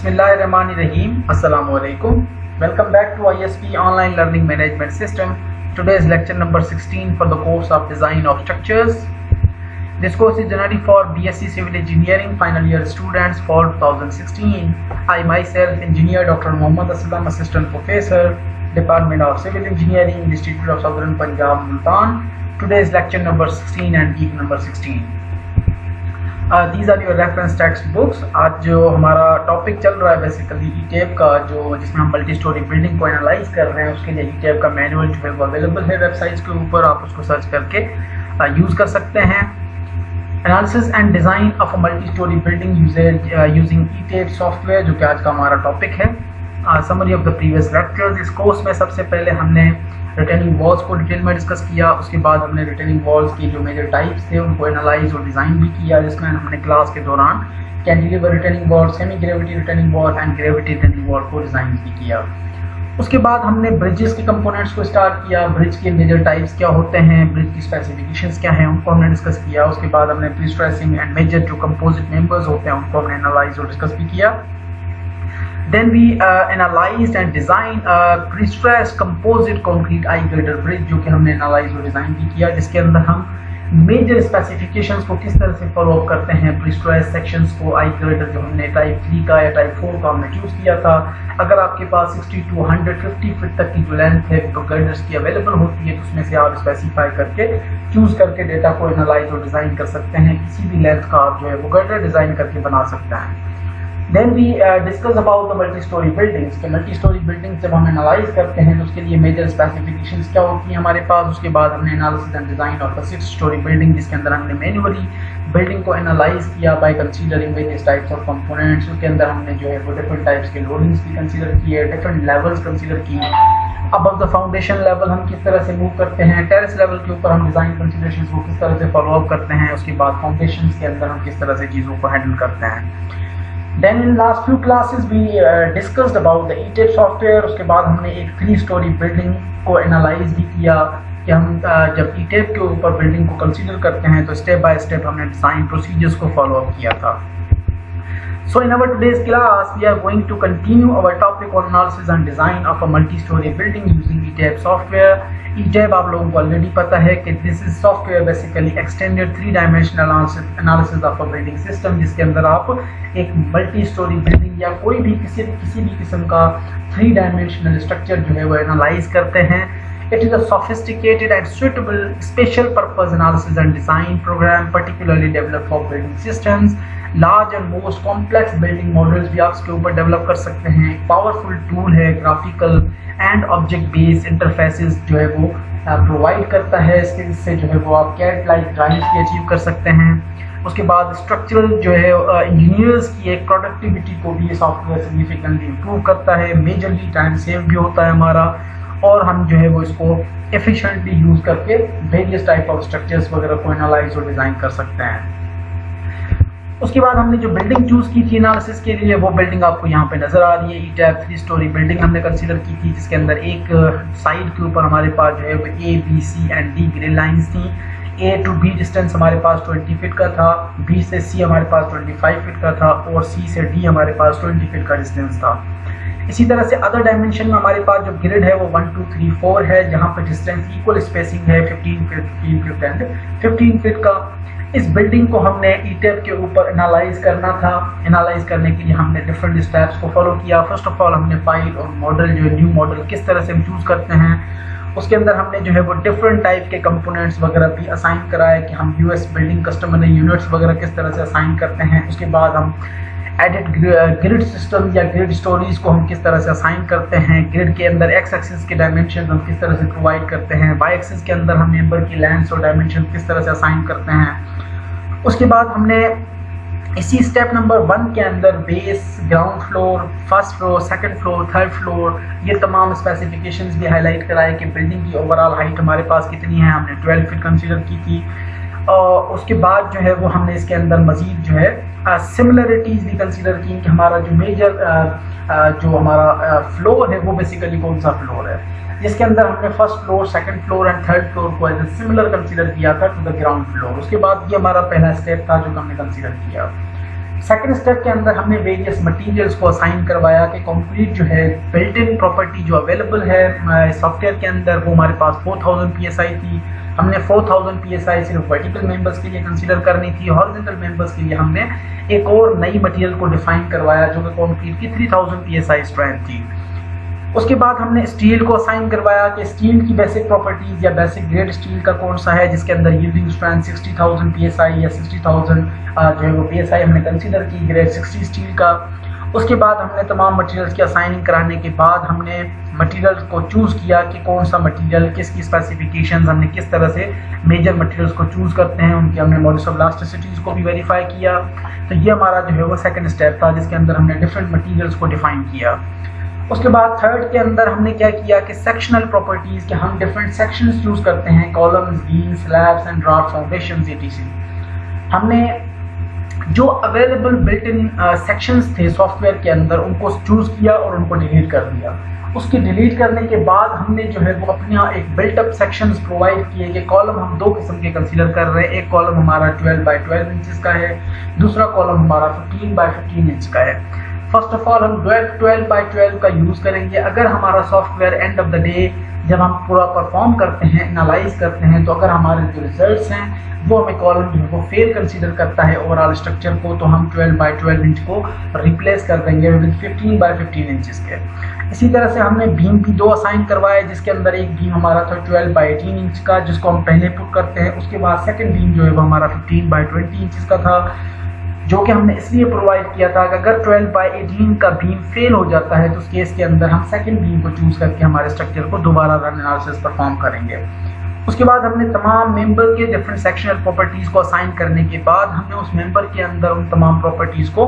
Bismillahirrahmanirrahim. Assalamualaikum. Welcome back to ISP Online Learning Management System. Today is lecture number 16 for the course of Design of Structures. This course is generally for BSc Civil Engineering final year students for 2016. I myself, Engineer Dr. Muhammad Aslam, Assistant Professor, Department of Civil Engineering, Institute of Southern Punjab, Multan. Today is lecture number 16 and week number 16. These are your reference text books. आज जो हमारा topic चल रहा है basically ई-टैब का, जो जिसमें हम मल्टी स्टोरी बिल्डिंग को एनालाइज कर रहे हैं, उसके लिए ई-टैब का मैनुअल जो है वो अवेलेबल है वेबसाइट्स के ऊपर, आप उसको सर्च करके यूज़ कर सकते हैं. Analysis and design of a multi storey building using ETABS software, जो कि आज का हमारा टॉपिक है. Summary of the previous lectures. इस कोर्स में सबसे पहले हमने रिटेनिंग वॉल्स को डिटेल में डिस्कस किया. उसके बाद हमने रिटेनिंग वॉल्स की जो मेजर टाइप्स थे उनको एनालाइज और डिज़ाइन भी किया, जिसमें हमने क्लास के दौरान cantilever retaining wall, semi gravity retaining wall and gravity retaining wall को डिज़ाइन भी किया. उसके बाद हमने ब्रिजेस के कंपोनेंट्स को स्टार्ट किया. ब्रिज के मेजर टाइप्स क्या होते हैं, ब्रिज की स्पेसिफिकेशंस क्या हैं, उनको हमने डिस्कस किया. उसके बाद हमने प्री-स्ट्रेसिंग एंड मेजर जो कंपोजिट मेंबर्स होते हैं उनको हमने एनालाइज और डिस्कस भी किया. Then we analyzed and designed a pre-stressed composite concrete I-girder bridge, जो कि हमने एनालाइज और डिज़ाइन भी किया, जिसके अंदर हम मेजर स्पेसिफिकेशंस को किस तरह से फॉलो अप करते हैं. प्री-स्ट्रेस सेक्शंस को I-girder जो हमने टाइप 3 का या टाइप 4 का हमने चूज़ किया था. अगर आपके पास 60 to 150 फीट तक की जो लेंथ है तो गर्डर्स की अवेलेबल होती है, तो उसमें से आप स्पेसिफाई करके चूज़ करके डेटा को एनालाइज और डिज़ाइन कर सकते हैं. किसी भी लेंथ का आप जो है वो गर्डर डिज़ाइन करके बना सकते हैं. Then we discuss about the multi-story buildings. कि multi-story buildings जब हम एनालाइज करते हैं तो उसके लिए मेजर स्पेसिफिकेशंस क्या होती हैं हमारे पास. उसके बाद हमने analysis and design of the 6-story building, जिसके अंदर हमने मैन्युअली बिल्डिंग को एनालाइज किया by considering various types of components. उसके अंदर हमने जो है वो डिफरेंट टाइप्स के लोडिंग्स भी कंसीडर किए, डिफरेंट लेवल्स कंसीडर किए. अबव द फाउंडेशन लेवल हम किस तरह से मूव करते हैं, टेरेस लेवल के ऊपर हम डिज़ाइन कंसीडरेशंस को किस तरह से फॉलो अप करते हैं, उसके बाद फाउंडेशन के अंदर हम किस तरह से चीज़ों को हैंडल करते हैं. Then in last few classes we discussed about the ETABS software. उसके बाद हमने एक 3-story बिल्डिंग को एनालाइज भी किया कि हम जब ई-टैब के ऊपर बिल्डिंग को कंसीडर करते हैं तो स्टेप बाय स्टेप हमने डिज़ाइन प्रोसीजर्स को फॉलो अप किया था. So in our today's class we are going to continue our topic on analysis and design of a multi-story building using ई-टैब software. ई-टैब आप लोगों को ऑलरेडी पता है कि this is software basically extended 3-dimensional analysis of a building system, जिसके अंदर आप एक मल्टी स्टोरी बिल्डिंग या कोई भी किसी भी किस्म का 3-dimensional स्ट्रक्चर जो है वो एनालाइज करते हैं. It is a sophisticated and suitable special purpose analysis and design program particularly developed for building systems. Large and most complex building models भी आप इसके ऊपर डेवलप कर सकते हैं. पावरफुल टूल है, graphical and object based interfaces जो है वो प्रोवाइड करता है. इससे जो है वो आप कैड लाइक ड्राइंग्स भी अचीव कर सकते हैं. उसके बाद स्ट्रक्चरल जो है इंजीनियर्स की एक प्रोडक्टिविटी को भी ये सॉफ्टवेयर सिग्निफिकेंटली इम्प्रूव करता है. मेजरली टाइम सेव भी होता है हमारा, और हम जो है वो इसको एफिशिएंटली यूज़ करके वेरियस टाइप ऑफ स्ट्रक्चर्स वगैरह को एनालाइज और डिज़ाइन कर सकते हैं. उसके बाद हमने जो बिल्डिंग चूज़ की थी एनालिसिस के लिए, वो बिल्डिंग आपको यहाँ पे नज़र आ रही है. ई-टैब 3-story बिल्डिंग हमने कंसीडर की थी, जिसके अंदर एक साइड के ऊपर हमारे पास जो है वो A, B, C and D grey lines थी. A to B डिस्टेंस हमारे पास 20 फीट का था, B से C हमारे पास 25 फीट का था, और C से D हमारे पास 20 फीट का डिस्टेंस था. इसी तरह से अदर डायमेंशन में हमारे पास जो ग्रिड है वो 1, 2, 3, 4 है, जहाँ पर डिस्टेंस इक्वल स्पेसिंग है 15 फीट, 15 फीट एंड 15 फीट का. इस बिल्डिंग को हमने ई-टैब के ऊपर एनालाइज करना था. एनालाइज करने के लिए हमने डिफरेंट स्टेप्स को फॉलो किया. फर्स्ट ऑफ ऑल हमने फाइल और मॉडल जो है न्यू मॉडल किस तरह से हम चूज़ करते हैं. उसके अंदर हमने जो है वो डिफरेंट टाइप के कंपोनेंट्स वगैरह भी असाइन कराए कि हम यूएस बिल्डिंग कस्टमर यूनिट्स वगैरह किस तरह से असाइन करते हैं. उसके बाद हम एडिट ग्रिड सिस्टम या ग्रिड स्टोरीज को हम किस तरह से असाइन करते हैं. ग्रिड के अंदर एक्स एक्सिस के डायमेंशन हम किस तरह से प्रोवाइड करते हैं. वाई एक्सिस के अंदर हम मेंबर की लेंथ और डायमेंशन किस तरह से असाइन करते हैं. उसके बाद हमने इसी स्टेप नंबर 1 के अंदर base, ground floor, first floor, second floor, third floor, ये तमाम स्पेसिफिकेशंस भी हाईलाइट कराए कि बिल्डिंग की ओवरऑल हाइट हमारे पास कितनी है. हमने 12 फीट कंसीडर की थी. और उसके बाद जो है वो हमने इसके अंदर मजीद जो है सिमिलरिटीज़ भी कंसीडर की कि हमारा जो मेजर जो हमारा फ्लोर है वो बेसिकली कौन सा फ्लोर है, जिसके अंदर हमने first floor, second floor and third floor को एज ए सिमिलर कंसीडर किया था टू द ग्राउंड फ्लोर. उसके बाद ये हमारा पहला स्टेप था जो हमने कंसीडर किया. सेकंड स्टेप के अंदर हमने वेरियस मटेरियल्स को असाइन करवाया कि कंक्रीट जो है बिल्ट इन प्रॉपर्टी जो अवेलेबल है सॉफ्टवेयर के अंदर वो हमारे पास 4000 PSI थी। हमने 4000 PSI सिर्फ वर्टिकल मेंबर्स के लिए कंसीडर करनी थी। हॉरिजॉन्टल मेंबर्स के लिए हमने एक और नई मटेरियल को डिफाइन करवाया जो कि कंक्रीट की 3000 PSI स्ट्रेंथ थी। उसके बाद हमने स्टील को असाइन करवाया कि स्टील की बेसिक प्रॉपर्टीज या बेसिक ग्रेड स्टील का कौन सा है जिसके अंदर यील्डिंग स्ट्रेंथ 60,000 PSI या 60,000 जो है वो PSI हमने कंसीडर की ग्रेड 60 स्टील का। उसके बाद हमने तमाम मटेरियल्स की असाइनिंग कराने के बाद हमने मटेरियल्स को चूज़ किया कि कौन सा मटेरियल किसकी स्पेसिफिकेशंस, हमने किस तरह से मेजर मटेरियल्स को चूज़ करते हैं, उनके हमने मॉड्यूलस ऑफ इलास्टिसिटीज़ को भी वेरीफाई किया। तो ये हमारा जो है वो सेकंड स्टेप था जिसके अंदर हमने डिफरेंट मटेरियल्स को डिफाइन किया। उसके बाद थर्ड के अंदर हमने क्या किया कि सेक्शनल प्रॉपर्टीज के हम डिफरेंट सेक्शंस चूज करते हैं, columns, beam, slabs and draft foundations etc। हमने जो अवेलेबल बिल्ट इन सेक्शंस थे सॉफ्टवेयर के अंदर उनको चूज किया और उनको डिलीट कर दिया। उसके डिलीट करने के बाद हमने जो है वो अपना एक बिल्ट अप सेक्शंस प्रोवाइड किए कि कॉलम हम दो किस्म के कंसीडर कर रहे हैं। एक कॉलम हमारा 12 बाय 12 इंचेस का है, दूसरा कॉलम हमारा 15 बाय 15 इंच का है। फर्स्ट ऑफ ऑल हम 12 बाय 12 का यूज करेंगे। अगर हमारा software end of the day जब हम पूरा परफॉर्म करते हैं, एनालाइज करते हैं, तो अगर हमारे जो रिजल्ट्स हैं वो हमें कॉलम जो है वो फेल कंसीडर करता है ओवरऑल स्ट्रक्चर को, तो हम 12 बाय 12 इंच को रिप्लेस कर देंगे विद 15 बाय 15 इंचेस के। इसी तरह से हमने बीम भी दो असाइन करवाए जिसके अंदर एक बीम हमारा था 12 बाय 18 इंच का जिसको हम पहले पुट करते हैं। उसके बाद सेकंड बीम जो है वो हमारा 15 बाय 20 इंचेस का था जो कि हमने इसलिए प्रोवाइड किया था कि अगर 12 बाय 18 का बीम फेल हो जाता है तो उस केस के अंदर हम सेकंड बीम को चूज करके हमारे स्ट्रक्चर को दोबारा रन एनालिसिस परफॉर्म करेंगे। उसके बाद हमने तमाम मेंबर के डिफरेंट सेक्शनल प्रॉपर्टीज को असाइन करने के बाद हमने उस मेंबर के अंदर उन तमाम प्रॉपर्टीज को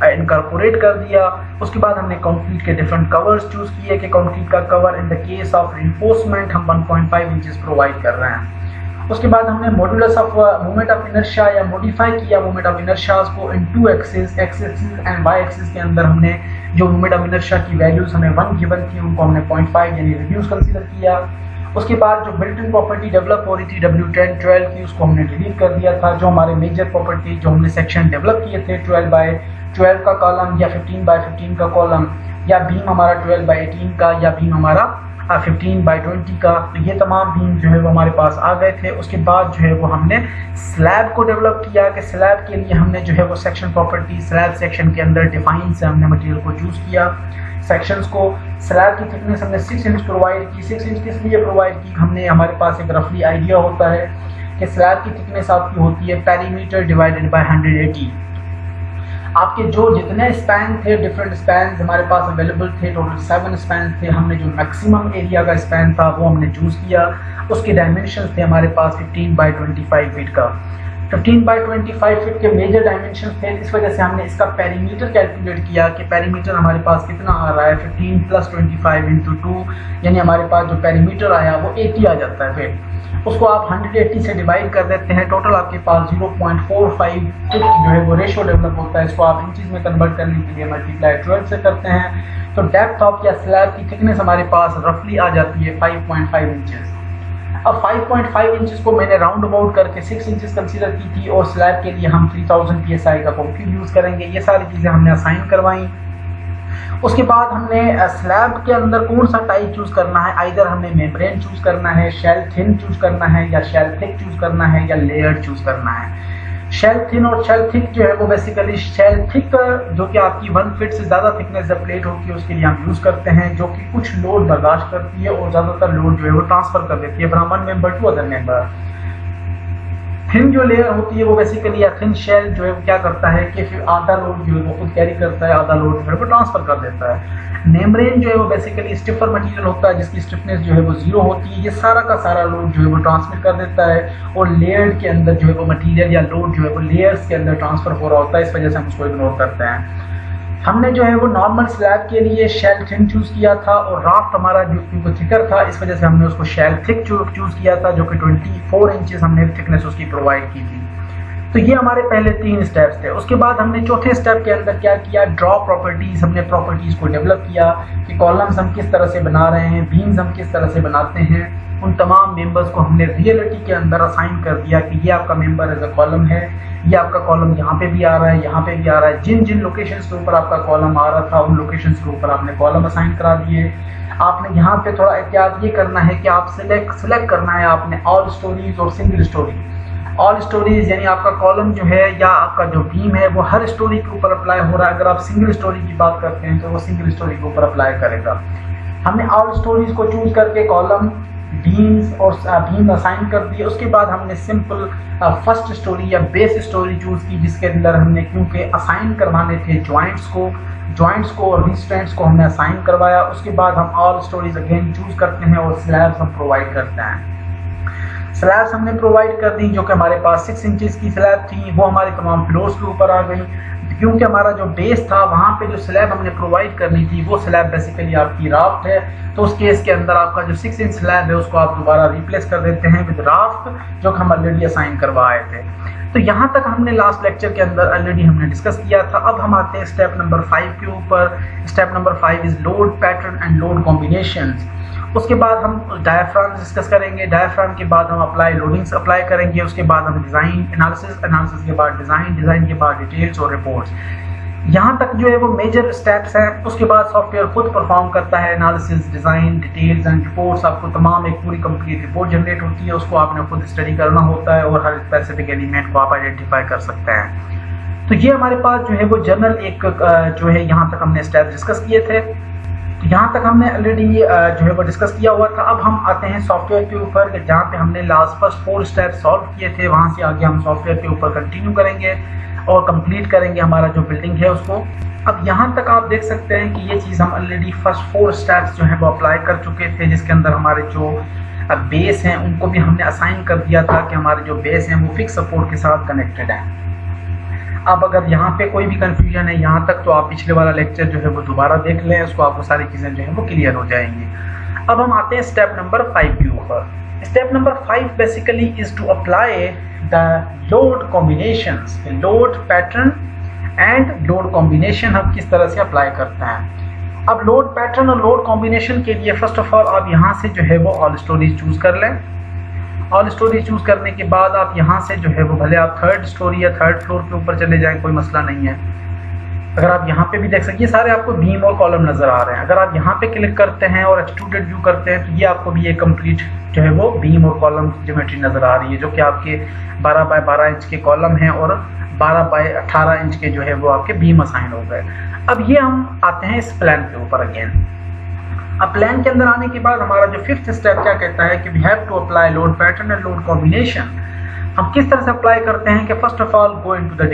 इनकॉर्पोरेट कर दिया। उसके बाद हमने कंक्रीट के डिफरेंट कवर्स चूज किए कि कंक्रीट का cover in the case of reinforcement हम 1.5 इंचेस प्रोवाइड कर रहे हैं। उसके बाद हमने modulus of moment of inertia या मॉडिफाई किया मोमेंट ऑफ इनर्शियाज को in two axis, X axis and Y axis के अंदर हमने जो मोमेंट ऑफ इनर्शिया की वैल्यूज हमें 1 गिवन थी उनको हमने 0.5 यानी रिड्यूस कंसीडर किया। उसके बाद जो बिल्ट इन प्रॉपर्टी डेवलप हो रही थी W10 12 की उसको हमने डिलीट कर दिया था। जो हमारे मेजर प्रॉपर्टी जो हमने सेक्शन डेवलप किए थे 12 बाय 12 का कॉलम या 15 बाय 15 का कॉलम या बीम हमारा 12 बाय 18 का या बीम हमारा 15 बाय 20 का, तो ये तमाम बीम जो है वो हमारे पास आ गए थे। उसके बाद जो है वो हमने स्लैब को डेवलप किया कि स्लैब के लिए हमने जो है वो सेक्शन प्रॉपर्टी स्लैब सेक्शन के अंदर डिफाइन से हमने मटेरियल को चूज किया सेक्शंस को। स्लैब की थिकनेस हमने 6 इंच प्रोवाइड की। 6 इंच किस लिए प्रोवाइड की, हमने हमारे पास एक रफली आइडिया होता है कि स्लैब की थिकनेस आपकी होती है पेरीमीटर डिवाइडेड बाय 180। आपके जो जितने स्पैन थे डिफरेंट स्पैन हमारे पास अवेलेबल थे, टोटल 7 स्पैन थे। हमने जो मैक्सिमम एरिया का स्पैन था वो हमने चूज किया। उसके डायमेंशंस थे हमारे पास 15 बाय 25 फीट का। 15 बाय 25 फीट के मेजर डायमेंशंस थे, इस वजह से हमने इसका पेरीमीटर कैलकुलेट किया कि पेरीमीटर हमारे पास कितना आ रहा है 15 प्लस 25 इंटू 2 यानी हमारे पास जो पेरीमीटर आया वो 80 आ जाता है। फिर उसको आप 180 से डिवाइड कर देते हैं, टोटल आपके पास 0.45 फीट जो है वो रेशो डेवलप होता है। इसको आप इंचेस में कन्वर्ट करने के लिए मल्टीप्लाई 12 से करते हैं तो डेप्थ ऑफ या स्लैब की थिकनेस हमारे पास रफली आ जाती है 5.5 इंचेस। अब 5.5 इंचेस को मैंने राउंड अबाउट करके 6 इंचेस कंसीडर की थी और स्लैब के लिए हम 3000 PSI का कंक्रीट यूज करेंगे। ये सारी चीजें हमने असाइन करवाई। उसके बाद हमने स्लैब के अंदर कौन सा टाइप चूज करना है, आइदर हमें मेम्ब्रेन चूज करना है, शेल थिन चूज करना है या शेल थिक चूज करना है या लेयर्ड चूज करना है। शेल थिन और शेल थिक जो है वो बेसिकली शेल थिक जो कि आपकी 1 फीट से ज्यादा थिकनेस जब प्लेट होती है उसके लिए हम यूज करते हैं, जो कि कुछ लोड बर्दाश्त करती है और ज्यादातर लोड जो है वो ट्रांसफर कर देती है from one member to other member. Thin जो लेयर होती है वो बेसिकली या थिन शेल जो है वो क्या करता है कि फिर आधा लोड जो है वो खुद कैरी करता है, आधा लोड जो है वो ट्रांसफर कर देता है। मेम्ब्रेन जो है वो बेसिकली स्टिफर मटेरियल होता है जिसकी स्टिफनेस जो है वो 0 होती है, ये सारा का सारा लोड जो है वो ट्रांसमिट कर देता है और लेयर के अंदर जो है वो मटेरियल या लोड जो है वो लेयर्स के अंदर ट्रांसफर हो रहा होता है, इस वजह से हम उसको इग्नोर करते हैं। हमने जो है वो नॉर्मल स्लैब के लिए शेल थिन चूज किया था और राफ्ट हमारा जो थिकर था, इस वजह से हमने उसको शेल थिक चूज किया था जो कि 24 इंचेस हमने थिकनेस उसकी प्रोवाइड की थी। तो ये हमारे पहले 3 स्टेप्स थे। उसके बाद हमने चौथे स्टेप के अंदर क्या किया, ड्रॉ प्रॉपर्टीज, हमने प्रॉपर्टीज को डेवलप किया कि कॉलम्स हम किस तरह से बना रहे हैं, बीम्स हम किस तरह से बनाते हैं। उन तमाम मेंबर्स को हमने रियलिटी के अंदर असाइन कर दिया कि ये आपका मेंबर एज अ कॉलम है, ये आपका कॉलम यहाँ पे भी आ रहा है, यहाँ पे भी आ रहा है। जिन जिन लोकेशंस के ऊपर आपका कॉलम आ रहा था उन लोकेशंस के ऊपर आपने कॉलम असाइन करा दिए। आपने यहाँ पे थोड़ा एहतियात ये करना है कि आप सिलेक्ट करना है आपने ऑल स्टोरीज और सिंगल स्टोरी। ऑल स्टोरीज यानी आपका कॉलम जो है या आपका जो बीम है वो हर स्टोरी के ऊपर अप्लाई हो रहा है। अगर आप सिंगल स्टोरी की बात करते हैं तो वो सिंगल स्टोरी के ऊपर अप्लाई करेगा। हमने ऑल स्टोरीज को चूज करके कॉलम, बीम्स और बीम असाइन कर दिए। उसके बाद हमने सिंपल फर्स्ट स्टोरी या बेस स्टोरी चूज की, जिसके अंदर हमने क्योंकि असाइन करवाने थे जॉइंट्स को और रिस्ट्रेंट्स को हमने असाइन करवाया। उसके बाद हम ऑल स्टोरीज अगेन चूज करते हैं और स्लैब्स हम प्रोवाइड करते हैं। स्लैब्स हमने प्रोवाइड कर दी जो कि हमारे पास 6 इंचेस की स्लैब थी, वो हमारे तमाम फ्लोर्स के ऊपर आ गई। क्योंकि हमारा जो बेस था वहाँ पे जो स्लैब हमने प्रोवाइड करनी थी वो स्लैब बेसिकली आपकी राफ्ट है, तो उस केस के अंदर आपका जो 6 इंच स्लैब है उसको आप दोबारा रिप्लेस कर देते हैं विद राफ्ट जो हम ऑलरेडी असाइन करवाए थे। तो यहाँ तक हमने लास्ट लेक्चर के अंदर ऑलरेडी हमने डिस्कस किया था। अब हम आते हैं स्टेप नंबर 5 के ऊपर। Step number 5 is load pattern and load combinations. उसके बाद हम डायफ्राम डिस्कस करेंगे। डायफ्राम के बाद हम लोडिंग्स अप्लाई करेंगे। उसके बाद हम डिज़ाइन एनालिसिस के बाद डिज़ाइन के बाद डिटेल्स और रिपोर्ट्स। यहाँ तक जो है वो मेजर स्टेप्स हैं। उसके बाद सॉफ्टवेयर खुद परफॉर्म करता है analysis, design, details and reports. आपको तमाम एक पूरी कंप्लीट रिपोर्ट जनरेट होती है, उसको आपने खुद स्टडी करना होता है और हर स्पेसिफिक एलिमेंट को आप आइडेंटिफाई कर सकते हैं। तो ये हमारे पास जो है वो जनरल एक जो है यहाँ तक हमने स्टेप डिस्कस किए थे। तो यहाँ तक हमने ऑलरेडी जो है वो डिस्कस किया हुआ था। अब हम आते हैं सॉफ्टवेयर के ऊपर, जहाँ पे हमने फर्स्ट 4 स्टेप सॉल्व किए थे। वहाँ से आगे हम सॉफ्टवेयर के ऊपर कंटिन्यू करेंगे और कंप्लीट करेंगे हमारा जो बिल्डिंग है उसको। अब यहाँ तक आप देख सकते हैं कि ये चीज़ हम ऑलरेडी फर्स्ट 4 स्टेप्स जो है वो अप्लाई कर चुके थे, जिसके अंदर हमारे जो बेस हैं उनको भी हमने असाइन कर दिया था कि हमारे जो बेस हैं वो फिक्स सपोर्ट के साथ कनेक्टेड हैं। अब अगर यहाँ पे कोई भी कंफ्यूजन है यहाँ तक तो आप पिछले वाला लेक्चर जो है वो दोबारा देख लें, उसको आपको सारी चीज़ें जो है वो क्लियर हो जाएंगी। अब हम आते हैं स्टेप नंबर 5 के ऊपर। Step number 5 basically is to apply the load combinations. Load pattern and load combination हम किस तरह से अप्लाई करते हैं। अब लोड पैटर्न और लोड कॉम्बिनेशन के लिए फर्स्ट ऑफ ऑल आप यहाँ से जो है वो ऑल स्टोरीज चूज कर लें। ऑल स्टोरी चूज करने के बाद आप यहाँ से जो है वो भले आप 3rd स्टोरी या 3rd फ्लोर के ऊपर चले जाएं, कोई मसला नहीं है। अगर आप यहाँ पे भी देख सकते, ये सारे आपको बीम और कॉलम नजर आ रहे हैं। अगर आप यहाँ पे क्लिक करते हैं और एक्सट्रूडेड व्यू करते हैं तो ये आपको भी एक कंप्लीट जो है वो बीम और कॉलम ज्योमेट्री नजर आ रही है, जो कि आपके 12 बाय 12 इंच के कॉलम हैं और 12 बाय 18 इंच के जो है वो आपके बीम असाइन हो गए। अब ये हम आते हैं इस प्लान के ऊपर अगेन। अब प्लान के अंदर आने के बाद हमारा जो 5th स्टेप क्या कहता है कि we have to apply load pattern and load combination. हम किस तरह से अप्लाई करते हैं कि first of all go into the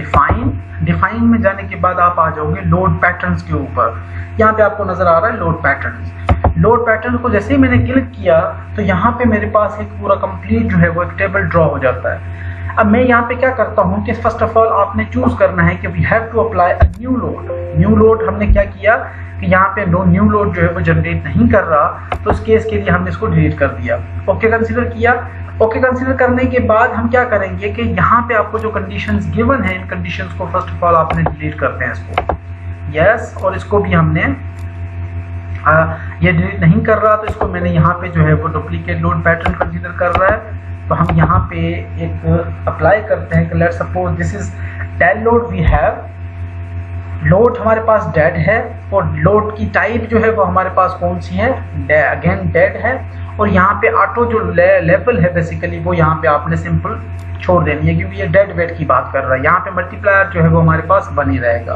define में जाने के बाद आप आ जाओगे लोड पैटर्न्स के ऊपर। यहाँ पे आपको नजर आ रहा है लोड पैटर्न्स। लोड पैटर्न को जैसे ही मैंने क्लिक किया तो यहाँ पे मेरे पास एक पूरा कंप्लीट जो है वो एक टेबल ड्रॉ हो जाता है। अब मैं यहाँ पे क्या करता हूँ कि फर्स्ट ऑफ ऑल आपने चूज करना है कि we have to apply a new load. New load हमने क्या किया कि यहाँ पे न्यू लोड जो है वो जनरेट नहीं कर रहा, तो उस केस के लिए हमने इसको डिलीट कर दिया। ओके कंसीडर किया। ओके कंसीडर करने के बाद हम क्या करेंगे कि यहाँ पे आपको जो कंडीशंस गिवन है इन कंडीशंस को फर्स्ट ऑफ ऑल आपने डिलीट करते हैं इसको। यस, और इसको भी हमने ये डिलीट नहीं कर रहा, तो इसको मैंने यहाँ पे जो है वो डुप्लीकेट लोड पैटर्न कंसीडर कर रहा है। तो हम यहाँ पे एक अप्लाई करते हैं कि let's suppose this is dead load. We have load हमारे पास डेड है और लोड की टाइप जो है वो हमारे पास कौन सी है, अगेन डेड है। और यहाँ पे ऑटो जो लेवल है बेसिकली वो यहाँ पे आपने सिंपल छोड़ देनी है क्योंकि ये डेड वेट की बात कर रहा है। यहाँ पे मल्टीप्लायर जो है वो हमारे पास बन ही रहेगा।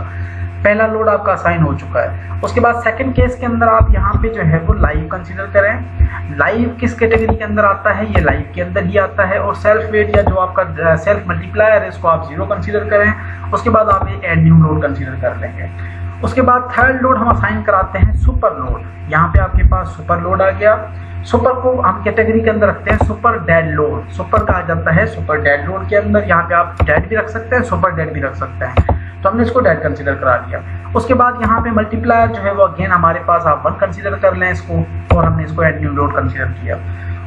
पहला लोड आपका असाइन हो चुका है। उसके बाद सेकंड केस के अंदर आप यहाँ पे जो है वो लाइव कंसीडर करें। लाइव किस कैटेगरी के अंदर आता है, ये लाइव के अंदर ही आता है। और सेल्फ वेट या जो आपका सेल्फ मल्टीप्लायर है इसको आप 0 कंसीडर करें। उसके बाद आप एक एड न्यू लोड कंसीडर कर लेंगे। उसके बाद 3rd लोड हम असाइन कराते हैं सुपर लोड। यहाँ पे आपके पास सुपर लोड आ गया। सुपर को हम कैटेगरी के अंदर रखते हैं सुपर डेड लोड। सुपर कहा जाता है सुपर डेड लोड के अंदर। यहाँ पे आप डेड भी रख सकते हैं, सुपर डेड भी रख सकते हैं, तो हमने इसको डेड कंसीडर करा दिया। उसके बाद यहाँ पे मल्टीप्लायर जो है वो अगेन हमारे पास आप 1 कंसीडर कर लें इसको, और हमने इसको एड न्यू लोड कंसीडर किया।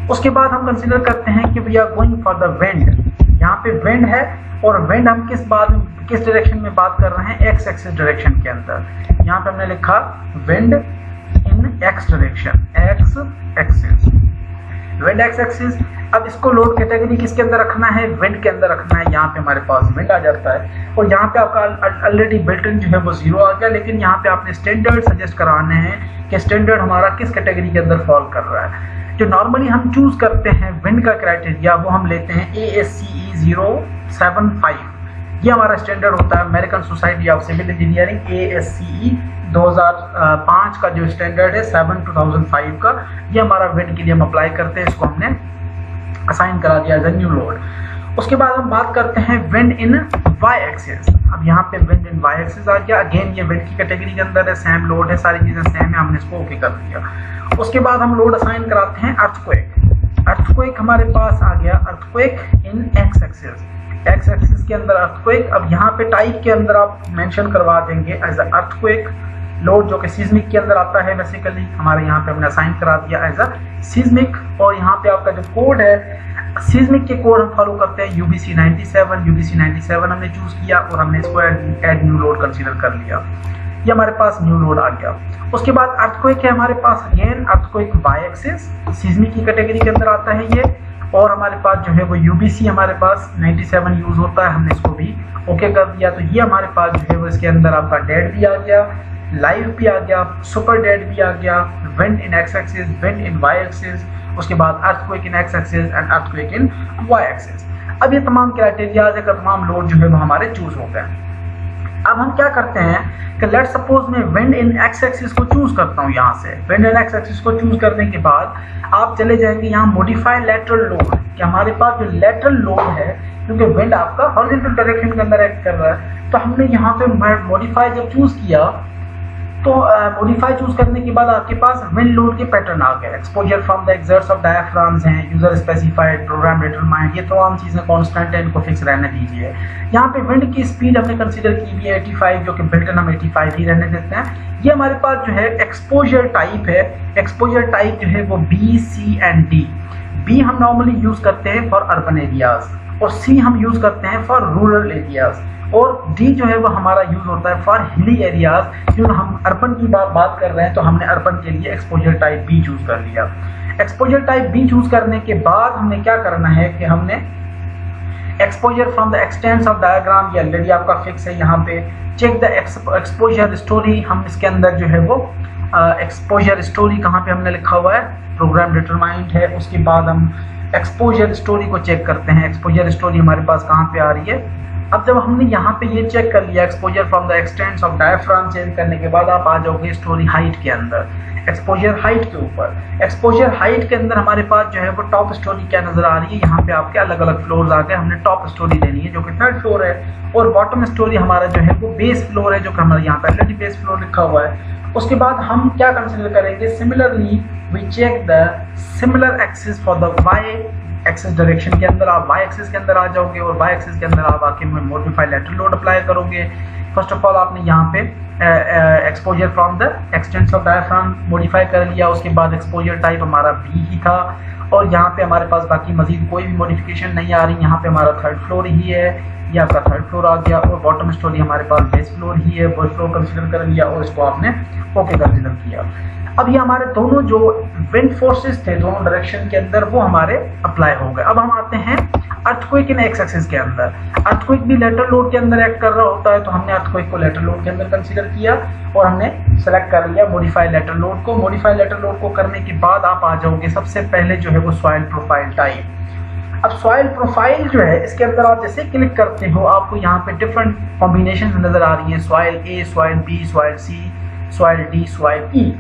उसके बाद हम कंसीडर करते हैं कि we are going for the wind. यहाँ पे विंड है, और विंड हम किस डायरेक्शन में बात कर रहे हैं, एक्स एक्सिस डायरेक्शन के अंदर। यहाँ पे हमने लिखा wind in x direction, x axis, wind x axis. अब इसको लोड कैटेगरी किसके अंदर रखना है, विंड के अंदर रखना है। यहाँ पे हमारे पास विंड आ जाता है, और यहाँ पे आपका ऑलरेडी बिल्ट इन जो है वो 0 आ गया, लेकिन यहाँ पे आपने स्टैंडर्ड सजेस्ट कराने हैं कि स्टैंडर्ड हमारा किस कैटेगरी के अंदर फॉल कर रहा है। जो नॉर्मली हम चूज करते हैं विंड का क्राइटेरिया, वो हम लेते हैं ASCE 075, ये हमारा स्टैंडर्ड होता है American Society of Civil Engineering. ASCE 2005 का जो स्टैंडर्ड है 7/2005 का, ये हमारा विंड के लिए हम अप्लाई करते हैं, इसको हमने असाइन करा दिया एज अ न्यू लोड। उसके बाद हम बात करते हैं विंड इन वाई एक्सिस। अब यहाँ पे विंड इन वाई एक्सिस आ गया, अगेन ये विंड की कैटेगरी के अंदर है, सेम लोड है, सारी चीजें सेम है, हमने इसको ओके कर दिया। उसके बाद हम लोड असाइन कराते हैं अर्थक्वेक। अर्थक्वेक हमारे पास आ गया, earthquake in x axis, X axis के अंदर अर्थक्वेक। अब यहाँ पे टाइप के अंदर आप मेंशन करवा देंगे एज अ अर्थक्वेक लोड, जो कि सीस्मिक के अंदर आता है बेसिकली, हमारे यहाँ पे हमने असाइन करा दिया एज अ सीस्मिक। और यहाँ पे आपका जो कोड है, सीस्मिक के कोड हम फॉलो करते हैं UBC 97, UBC 97 हमने चूज किया, और हमने इसको एड न्यू लोड कंसीडर कर लिया, ये हमारे पास न्यू लोड आ गया। उसके बाद अर्थक्वेक है हमारे पास, again earthquake Y axis, seismic की कैटेगरी के अंदर आता है ये, और हमारे पास जो है वो UBC हमारे पास 97 यूज होता है, हमने इसको भी ओके कर दिया। तो ये हमारे पास जो है वो इसके अंदर आपका डेड भी आ गया, लाइव भी आ गया, सुपर डेड भी आ गया, wind in x axis, wind in Y axis, उसके बाद earthquake in x axis and earthquake in Y axis. अब ये तमाम क्राइटेरियाज है, तमाम लोड जो है वो हमारे चूज हो गए। अब हम क्या करते हैं कि लेट सपोज मैं विंड इन एक्स एक्सिस को चूज करता हूँ। यहाँ से विंड इन एक्स एक्सिस को चूज करने के बाद आप चले जाएंगे यहाँ मॉडिफाई लेटरल लोड, कि हमारे पास जो लेटरल लोड है, क्योंकि विंड आपका हॉरिजॉन्टल डायरेक्शन के अंदर एक्ट कर रहा है, तो हमने यहाँ पे मॉडिफाई जब चूज किया, तो मॉडिफाई चूज करने के बाद आपके पास विंड लोड के पैटर्न आ गए। Exposure from the extents of diaphragms हैं, यूजर स्पेसिफाइड, प्रोग्राम डिटरमाइंड, ये तमाम चीजें कांस्टेंट है, इनको फिक्स रहने दीजिए। यहाँ पे विंड की स्पीड हमने कंसीडर की हुई है 85, जो कि बिल्ट इन हम 85 ही रहने देते हैं। ये हमारे पास जो है एक्सपोजर टाइप है, एक्सपोजर टाइप जो है वो B, C and D। B हम नॉर्मली यूज करते हैं फॉर अर्बन एरियाज, और C हम यूज करते हैं फॉर रूरल एरियाज, और D जो है वो हमारा यूज होता है फॉर हिली एरियाज। क्योंकि हम अर्बन की बात कर रहे हैं, तो हमने अर्बन के लिए एक्सपोजर टाइप B चूज कर लिया। एक्सपोजर टाइप B चूज करने के बाद हमने क्या करना है कि हमने exposure from the expanse of diagram, ये ऑलरेडी आपका फिक्स है। यहाँ पे चेक द एक्सपोजर स्टोरी, हम इसके अंदर जो है वो एक्सपोजर स्टोरी कहाँ पे हमने लिखा हुआ है, प्रोग्राम डिटरमाइंड है। उसके बाद हम एक्सपोजर स्टोरी को चेक करते हैं, एक्सपोजर स्टोरी हमारे पास कहाँ पे आ रही है। अब जब हमने यहाँ पे ये चेक कर लिया exposure from the expanse of diaphragm change करने के बाद आप आ जाओगे स्टोरी हाइट के अंदर, एक्सपोजर हाइट के ऊपर। एक्सपोजर हाइट के अंदर हमारे पास जो है वो टॉप स्टोरी क्या नजर आ रही है, यहाँ पे आपके अलग अलग फ्लोर्स आ गए। हमने टॉप स्टोरी लेनी है जो कि 3rd फ्लोर है, और बॉटम स्टोरी हमारा जो है वो बेस फ्लोर है, जो कि हमारे यहाँ पे ऑलरेडी बेस फ्लोर लिखा हुआ है। उसके बाद हम क्या कंसिडर करेंगे, similarly we check the similar axis for the Y axis direction के अंदर। आप वाई एक्सिस के अंदर आ जाओगे, और वाई एक्सिस के अंदर आप आके मॉडिफाई लेटरल लोड अप्लाई करोगे। फर्स्ट ऑफ ऑल आपने यहाँ पे exposure from the expanse of diaphragm modify कर लिया। उसके बाद एक्सपोजर टाइप हमारा B ही था, और यहाँ पे हमारे पास बाकी मजीद कोई भी मॉडिफिकेशन नहीं आ रही। यहाँ पे हमारा 3rd फ्लोर ही है, ये आपका 3rd फ्लोर आ गया, और बॉटम स्टोरी हमारे पास बेस फ्लोर ही है, बेस फ्लोर कंसिडर कर लिया, और इसको आपने ओके कंसिडर किया। अब ये हमारे दोनों जो विंड फोर्सेस थे दोनों डायरेक्शन के अंदर, वो हमारे अप्लाई हो गए। अब हम आते हैं अर्थक्वेक इन एक्स एक्सिस के अंदर। अर्थक्वेक भी लेटरल लोड के अंदर एक्ट कर रहा होता है, तो हमने अर्थक्वेक को लेटरल लोड के अंदर कंसीडर किया, और हमने सेलेक्ट कर लिया मॉडिफाई लेटरल लोड को। मॉडिफाई लेटरल लोड को करने के बाद आप आ जाओगे सबसे पहले जो है वो सॉइल प्रोफाइल टाइप। अब सॉइल प्रोफाइल जो है, इसके अंदर आप जैसे क्लिक करते हो, आपको यहाँ पे डिफरेंट कॉम्बिनेशन नजर आ रही है, soil A, soil B, soil C, soil D, soil E।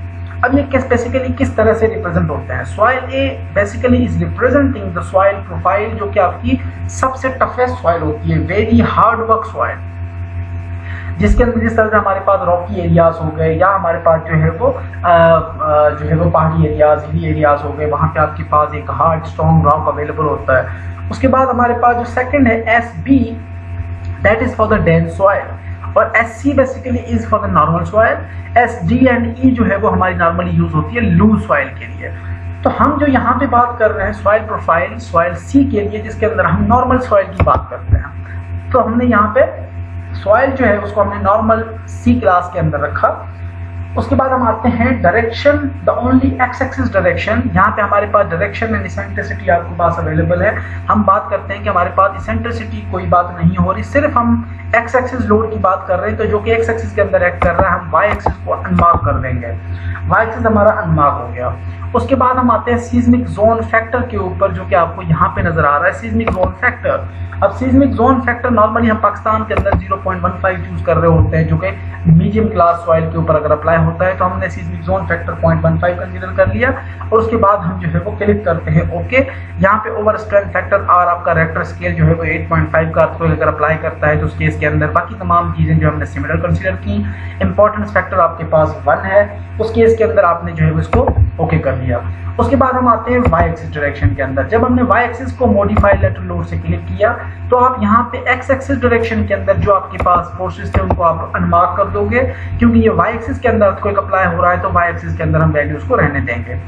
अब ये बेसिकली किस तरह से रिप्रेजेंट होते हैं। Soil A basically is representing the soil profile, जो कि आपकी सबसे टफेस्ट सॉइल होती है, वेरी हार्ड वर्क सॉइल, जिसके अंदर जिस तरह से हमारे पास रॉकी एरियाज हो गए, या हमारे पास जो है वो पहाड़ी एरियाज, हिली एरियाज हो गए, वहाँ पे आपके पास एक हार्ड स्ट्रॉन्ग रॉक अवेलेबल होता है। उसके बाद हमारे पास जो सेकंड है SB, that is for the dense soil, और SC basically is for the normal soil, SD and E जो है वो हमारी नॉर्मली यूज होती है लूज सॉइल के लिए। तो हम जो यहाँ पे बात कर रहे हैं सॉइल प्रोफाइल सॉइल C के लिए, जिसके अंदर हम नॉर्मल सॉइल की बात करते हैं। तो हमने यहाँ पे सॉइल जो है उसको हमने नॉर्मल C क्लास के अंदर रखा। उसके बाद हम आते हैं direction, the only x axis direction. यहाँ पे हमारे पास डायरेक्शन एंड इसेंट्रिसिटी आपके पास अवेलेबल है। हम बात करते हैं कि हमारे पास इसेंट्रिसिटी कोई बात नहीं हो रही, सिर्फ हम एक्स एक्सिस लोड की बात कर रहे हैं। तो जो कि एक्स एक्सिस के अंदर एक्ट कर रहा है, हम वाई एक्सिस को अनमार्क कर देंगे। वाई एक्सिस हमारा अनमार्क हो गया। उसके बाद हम आते हैं सीस्मिक जोन फैक्टर के ऊपर, जो कि आपको यहाँ पे नजर आ रहा है सीस्मिक जोन फैक्टर। अब सीस्मिक जोन फैक्टर नॉर्मली हम पाकिस्तान के अंदर 0.15 यूज कर रहे होते हैं, जो कि मीडियम क्लास सॉइल के ऊपर अगर अप्लाई होता है। तो हमने सीस्मिक जोन फैक्टर 0.15 कंसीडर कर लिया और उसके बाद हम जो है वो क्लिक करते हैं ओके। यहाँ पे ओवर स्ट्रेंथ फैक्टर और आपका रेक्टर स्केल जो है वो 8.5 का अर्थक्वेक अगर अप्लाई करता है तो उस केस के अंदर बाकी तमाम चीजें जो हमने सिमिलर कंसीडर की। इंपॉर्टेंस फैक्टर आपके पास 1 है, उस केस के अंदर आपने जो है वो इसको ओके कर लिया। उसके बाद हम आते हैं वाई एक्सिस डायरेक्शन के अंदर। जब हमने वाई एक्सिस को मॉडिफाइड लेटरल लोड से क्लिक किया तो आप यहाँ पे एक्स एक्सिस डायरेक्शन के अंदर जो आपके पास फोर्सेस थे उनको आप अनमार्क कर दोगे, क्योंकि ये वाई एक्सिस के अंदर कोई अप्लाई हो रहा है तो वाई एक्सिस के अंदर हम वैल्यूज को रहने देंगे।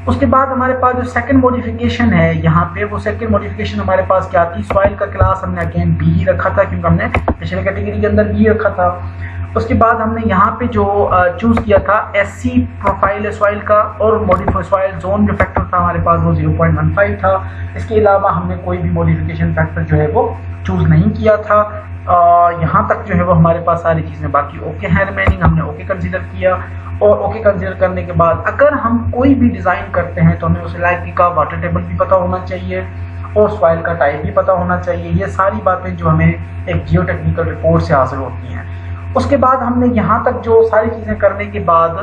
उसके बाद हमारे पास जो सेकंड मॉडिफिकेशन है यहाँ पे, वो सेकंड मॉडिफिकेशन हमारे पास क्या थी, सॉइल का क्लास हमने अगेन बी ही रखा था, क्योंकि हमने पिछले कैटेगरी के अंदर बी रखा था। उसके बाद हमने यहाँ पे जो चूज किया था SC प्रोफाइल है सॉइल का, और मॉडिफाइड सॉइल जोन जो फैक्टर था हमारे पास वो 0.15 था। इसके अलावा हमने कोई भी मॉडिफिकेशन फैक्टर जो है वो चूज नहीं किया था। यहाँ तक जो है वो हमारे पास सारी चीजें बाकी ओके हैं, रिमेनिंग हमने ओके कंसीडर किया। और ओके कंसीडर करने के बाद अगर हम कोई भी डिजाइन करते हैं तो हमें उस इलाके का वाटर टेबल भी पता होना चाहिए और सॉइल का टाइप भी पता होना चाहिए। ये सारी बातें जो हमें एक जियो टेक्निकल रिपोर्ट से हासिल होती हैं। उसके बाद हमने यहाँ तक जो सारी चीजें करने के बाद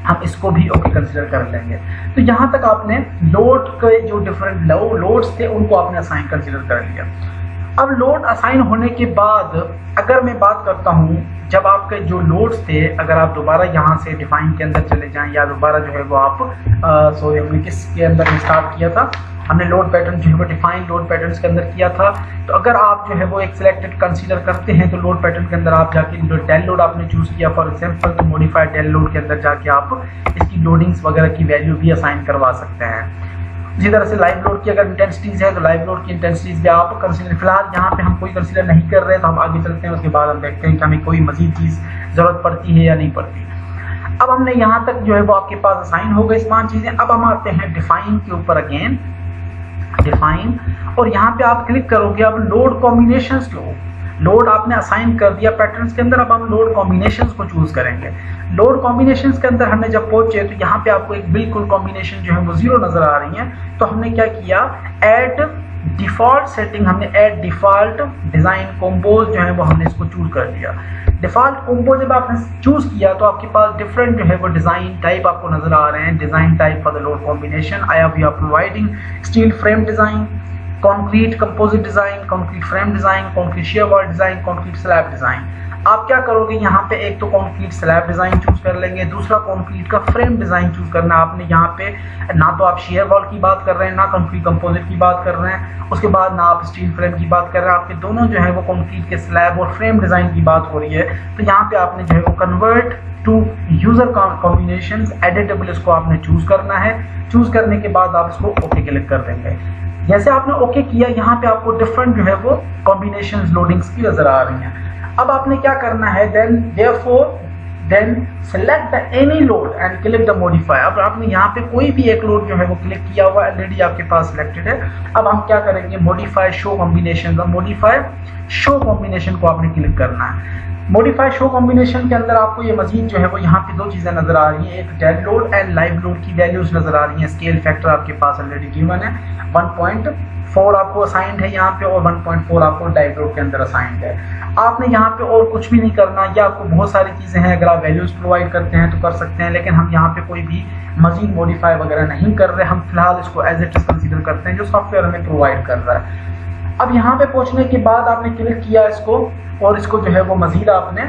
हम इसको भी ओके कंसीडर कर लेंगे। तो यहाँ तक आपने लोड के जो डिफरेंट लोड्स थे उनको आपने असाइन कंसीडर कर लिया। अब लोड असाइन होने के बाद अगर मैं बात करता हूँ, जब आपके जो लोड्स थे अगर आप दोबारा यहाँ से डिफाइन के अंदर चले जाएं या दोबारा जो है वो आप सॉरी हमने किसके अंदर स्टार्ट किया था, हमने लोड पैटर्न जो है वो डिफाइन लोड पैटर्न्स के अंदर किया था। तो अगर आप जो है वो एक सिलेक्टेड कंसीडर करते हैं तो लोड पैटर्न के अंदर आप जाके जो डेल लोड आपने चूज किया फॉर एग्जांपल, तो मॉडिफाइड डेल लोड के अंदर जाके आप इसकी लोडिंग्स वगैरह की वैल्यू भी असाइन करवा सकते हैं। इसी तरह से लाइव लोड की अगर इंटेंसिटीज है तो लाइव लोड की इंटेंसिटीज भी आप कंसीडर, फिलहाल यहाँ पे हम कोई कंसीडर नहीं कर रहे हैं, तो हम आगे चलते हैं। उसके बाद हम देखते हैं कि हमें कोई मजीद चीज जरूरत पड़ती है या नहीं पड़ती। अब हमने यहाँ तक जो है वो आपके पास असाइन हो गई तमाम चीजें। अब हम आते हैं डिफाइन के ऊपर, अगेन डिफाइन, और यहाँ पे आप क्लिक करोगे। अब लोड कॉम्बिनेशंस को लोड आपने असाइन कर दिया पैटर्न्स के अंदर, अब हम लोड कॉम्बिनेशंस को चूज करेंगे। लोड कॉम्बिनेशंस के अंदर हमने जब पहुंचे तो यहाँ पे आपको एक बिल्कुल कॉम्बिनेशन जो है वो 0 नजर आ रही है। तो हमने क्या किया, ऐड डिफॉल्ट सेटिंग, हमने ऐड डिफॉल्ट डिजाइन कॉम्पोज जो है वो हमने इसको चूज कर लिया। डिफॉल्ट कॉम्बो जब आपने चूज किया तो आपके पास डिफरेंट जो है वो डिजाइन टाइप आपको नजर आ रहे हैं। Design type for the load combination, I we are providing steel frame design, concrete composite design, concrete frame design, concrete shear wall design, concrete slab design. आप क्या करोगे, यहाँ पे एक तो कंक्रीट स्लैब डिजाइन चूज कर लेंगे, दूसरा कंक्रीट का फ्रेम डिजाइन चूज करना। आपने यहाँ पे ना तो आप शेयर वॉल की बात कर रहे हैं, ना कंक्रीट कंपोजिट की बात कर रहे हैं, उसके बाद ना आप स्टील फ्रेम की बात कर रहे हैं, आपके दोनों जो है वो कंक्रीट के स्लैब और फ्रेम डिजाइन की बात हो रही है। तो यहाँ पे आपने जो है वो convert to user combinations editable इसको आपने चूज करना है। चूज करने के बाद आप इसको ओके क्लिक कर देंगे। जैसे आपने ओके किया, यहाँ पे आपको डिफरेंट जो है वो कॉम्बिनेशंस लोडिंग्स की नजर आ रही हैं। अब आपने क्या करना है, then select the any load and click the modify. अब आपने यहाँ पे कोई भी एक लोड जो है वो क्लिक किया हुआ ऑलरेडी आपके पास सिलेक्टेड है। अब हम क्या करेंगे, modify show combination, modify show combination को आपने क्लिक करना है। मॉडिफाई शो कॉम्बिनेशन के अंदर आपको ये मजीद जो है वो यहाँ पे 2 चीजें नजर आ रही हैं, एक dead load and live load की वैल्यूज नजर आ रही हैं। स्केल फैक्टर आपके पास ऑलरेडी गिवन है, 1.4 आपको असाइंड है यहाँ पे और 1.4 आपको लाइव लोड के अंदर असाइंड है। आपने यहाँ पे और कुछ भी नहीं करना, या आपको बहुत सारी चीजें हैं, अगर आप वैल्यूज प्रोवाइड करते हैं तो कर सकते हैं, लेकिन हम यहाँ पे कोई भी मजीद मॉडिफाई वगैरह नहीं कर रहे। हम फिलहाल इसको एज इट इज कंसीडर करते हैं जो सॉफ्टवेयर हमें प्रोवाइड कर रहा है। अब यहाँ पे पहुंचने के बाद आपने क्लिक किया इसको, और इसको जो है वो मजीद आपने,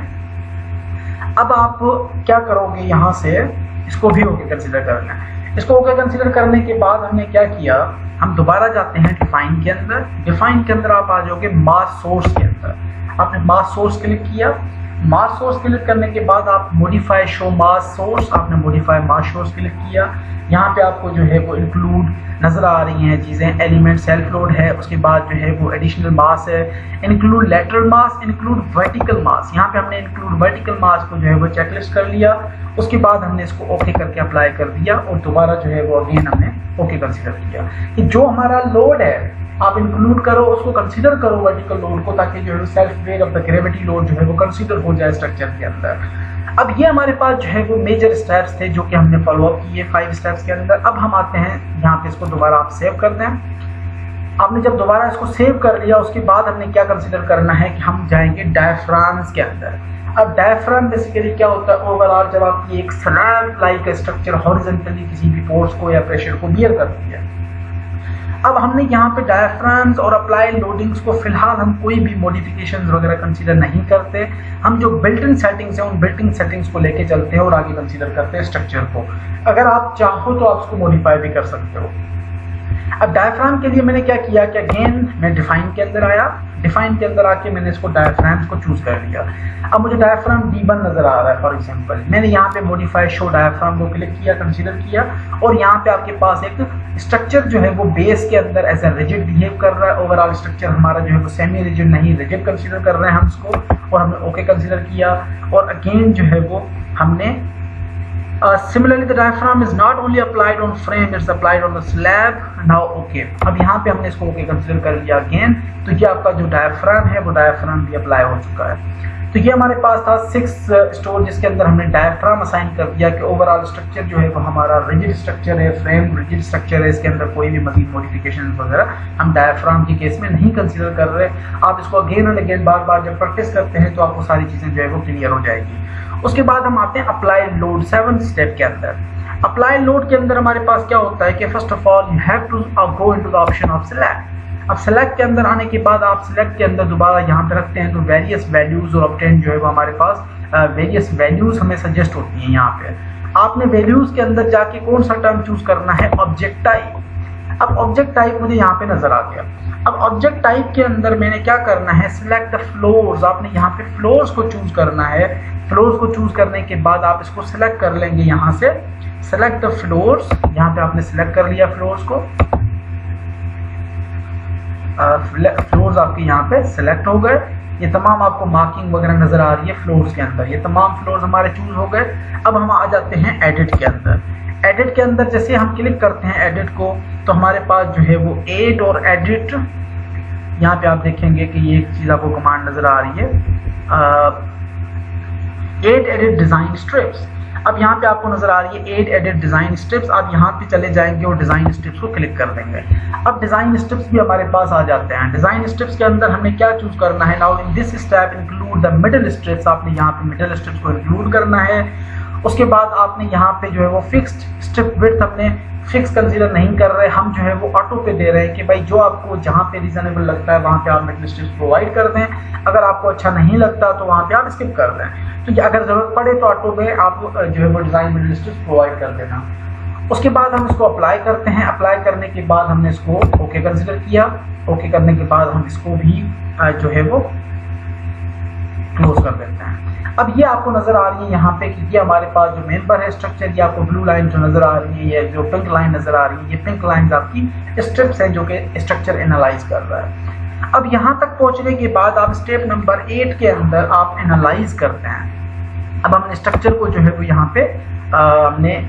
अब आप क्या करोगे, यहाँ से इसको भी ओके कंसीडर करना है। इसको ओके कंसीडर करने के बाद हमने क्या किया, हम दोबारा जाते हैं डिफाइन के अंदर। डिफाइन के अंदर आप आ जाओगे मास सोर्स के अंदर। आपने मास सोर्स क्लिक किया। मास सोर्स क्लिक करने के बाद आप मॉडिफाई शो मास सोर्स, आपने मॉडिफाई मास सोर्स क्लिक किया। यहाँ पे आपको जो है वो इंक्लूड नजर आ रही हैं चीज़ें, एलिमेंट सेल्फ लोड है, उसके बाद जो है वो एडिशनल मास है, इंक्लूड लेटरल मास, इंक्लूड वर्टिकल मास। यहाँ पे हमने इंक्लूड वर्टिकल मास को जो है वो चेकलिस्ट कर लिया। उसके बाद हमने इसको ओके करके अप्लाई कर दिया और दोबारा जो है वो अगेन हमने ओके कंसीडर किया कि जो हमारा लोड है आप इंक्लूड करो, उसको कंसीडर करो वर्टिकल लोड को, ताकि जो है self weight of the gravity load जो है वो कंसीडर हो जाए स्ट्रक्चर के अंदर। अब ये हमारे पास जो है वो मेजर स्टेप्स थे जो कि हमने फॉलो अप किए 5 स्टेप्स के अंदर। अब हम आते हैं यहाँ पे, इसको दोबारा आप सेव कर दें। आपने जब दोबारा इसको सेव कर लिया उसके बाद हमने क्या कंसीडर करना है कि हम जाएंगे डायफ्राम्स के अंदर। अब डायफ्राम बेसिकली क्या होता है, ओवरऑल जब आपकी एक स्लैब लाइक स्ट्रक्चर हॉरिजॉन्टली किसी भी फोर्स को या प्रेशर को बियर करती है। अब हमने यहाँ पे डायफ्राम्स और अप्लाई लोडिंग्स को फिलहाल हम कोई भी मॉडिफिकेशंस वगैरह कंसीडर नहीं करते। हम जो बिल्ट इन सेटिंग्स हैं उन बिल्ट इन सेटिंग्स को लेके चलते हैं और आगे कंसीडर करते हैं स्ट्रक्चर को। अगर आप चाहो तो आप उसको मॉडिफाई भी कर सकते हो। अब डायफ्राम के लिए मैंने क्या किया कि अगेन मैं डिफाइन के अंदर आया, डिफाइन के अंदर आके मैंने इसको डायफ्राम्स को चूज कर लिया। अब मुझे डायफ्राम D1 नजर आ रहा है फॉर एग्जांपल, मैंने यहाँ पे मॉडिफाई शो डायफ्राम को क्लिक किया, कंसीडर किया और यहाँ पे आपके पास एक स्ट्रक्चर जो है वो बेस के अंदर एज ए रिजिड बिहेव कर रहा है। ओवरऑल स्ट्रक्चर हमारा जो है वो सेमी रिजिड नहीं रिजिड कंसीडर कर रहे हैं हम इसको, और हमने ओके कंसीडर किया। और अगेन जो है वो हमने similarly the diaphragm is not only applied on frame, it's applied on the slab. Now okay, अब यहाँ पे हमने इसको ओके कंसीडर कर लिया अगेन। तो ये आपका जो डायफ्राम है वो डायफ्राम भी अप्लाई हो चुका है। तो ये हमारे पास था 6 स्टोर जिसके अंदर हमने डायफ्राम असाइन कर दिया कि ओवरऑल स्ट्रक्चर जो है वो हमारा रिजिड स्ट्रक्चर है, फ्रेम रिजिड स्ट्रक्चर है, इसके अंदर कोई भी मजीद मॉडिफिकेशन वगैरह हम डायफ्राम के केस में नहीं कंसीडर कर रहे। आप इसको अगेन एंड अगेन बार बार जब प्रैक्टिस करते हैं तो आपको सारी चीज़ें जो है वो क्लियर हो जाएगी। उसके बाद हम आते हैं अप्लाई लोड 7 स्टेप के अंदर। अप्लाई लोड के अंदर हमारे पास क्या होता है कि first of all you have to go into the option of select. अब सेलेक्ट के अंदर आने के बाद आप सेलेक्ट के अंदर दोबारा यहाँ पे रखते हैं तो वेरियस वैल्यूज और ऑब्टेन जो है वो हमारे पास वेरियस वैल्यूज हमें सजेस्ट होती हैं। यहाँ पे आपने वैल्यूज के अंदर जाके कौन सा टर्म चूज करना है, ऑब्जेक्ट टाइप। अब ऑब्जेक्ट टाइप मुझे यहाँ पे नजर आ गया। अब ऑब्जेक्ट टाइप के अंदर मैंने क्या करना है, सिलेक्ट द फ्लोर्स। आपने यहाँ पे फ्लोर्स को चूज करना है। फ्लोर्स को चूज करने के बाद आप इसको सिलेक्ट कर लेंगे यहाँ से, सिलेक्ट द फ्लोर्स। यहाँ पे आपने सिलेक्ट कर लिया फ्लोर्स को, फ्लोर्स आपके यहाँ पे सिलेक्ट हो गए। ये तमाम आपको मार्किंग वगैरह नजर आ रही है फ्लोर्स के अंदर, ये तमाम फ्लोर्स हमारे चूज हो गए। अब हम आ जाते हैं एडिट के अंदर। एडिट के अंदर जैसे हम क्लिक करते हैं एडिट को तो हमारे पास जो है वो एड और एडिट, यहाँ पे आप देखेंगे कि ये एक चीज आपको कमांड नजर आ रही है, एड एडिट डिजाइन स्ट्रिप्स। अब यहाँ पे आपको नजर आ रही है एड एडिट डिजाइन स्ट्रिप्स। आप यहाँ पे चले जाएंगे और डिजाइन स्ट्रिप्स को क्लिक कर देंगे। अब डिजाइन स्ट्रिप्स भी हमारे पास आ जाते हैं। डिजाइन स्ट्रिप्स के अंदर हमने क्या चूज करना है, now in this step include the middle strips. आपने यहाँ पे मिडिल स्ट्रिप्स को इंक्लूड करना है। उसके बाद आपने यहाँ पे जो है वो फिक्स्ड स्ट्रिप विड्थ हमने फिक्स कंसीडर नहीं कर रहे, हम जो है वो ऑटो पे दे रहे हैं कि भाई जो आपको जहाँ पे रीजनेबल लगता है वहाँ पे आप मिडिल स्ट्रिप्स प्रोवाइड कर दें। अगर आपको अच्छा नहीं लगता तो वहाँ पे आप स्किप कर दें। तो अगर जरूरत पड़े तो ऑटो पे आप जो है वो डिजाइन मिडिल स्ट्रिप्स प्रोवाइड कर देना। उसके बाद हम इसको अप्लाई करते हैं। अप्लाई करने के बाद हमने इसको ओके कंसीडर किया। ओके करने के बाद हम इसको भी जो है वो क्लोज कर देते हैं। अब ये आपको नजर आ रही है यहाँ पे कि ये हमारे पास जो मेंबर है स्ट्रक्चर, ये आपको ब्लू लाइन जो नजर आ रही है, ये जो पिंक लाइन नजर आ रही है, ये पिंक लाइन आपकी स्ट्रिप्स हैं जो कि स्ट्रक्चर एनालाइज कर रहा है। अब यहाँ तक पहुंचने के बाद आप स्टेप नंबर 8 के अंदर आप एनालाइज करते हैं। अब हमने स्ट्रक्चर को जो है वो यहाँ पे हमने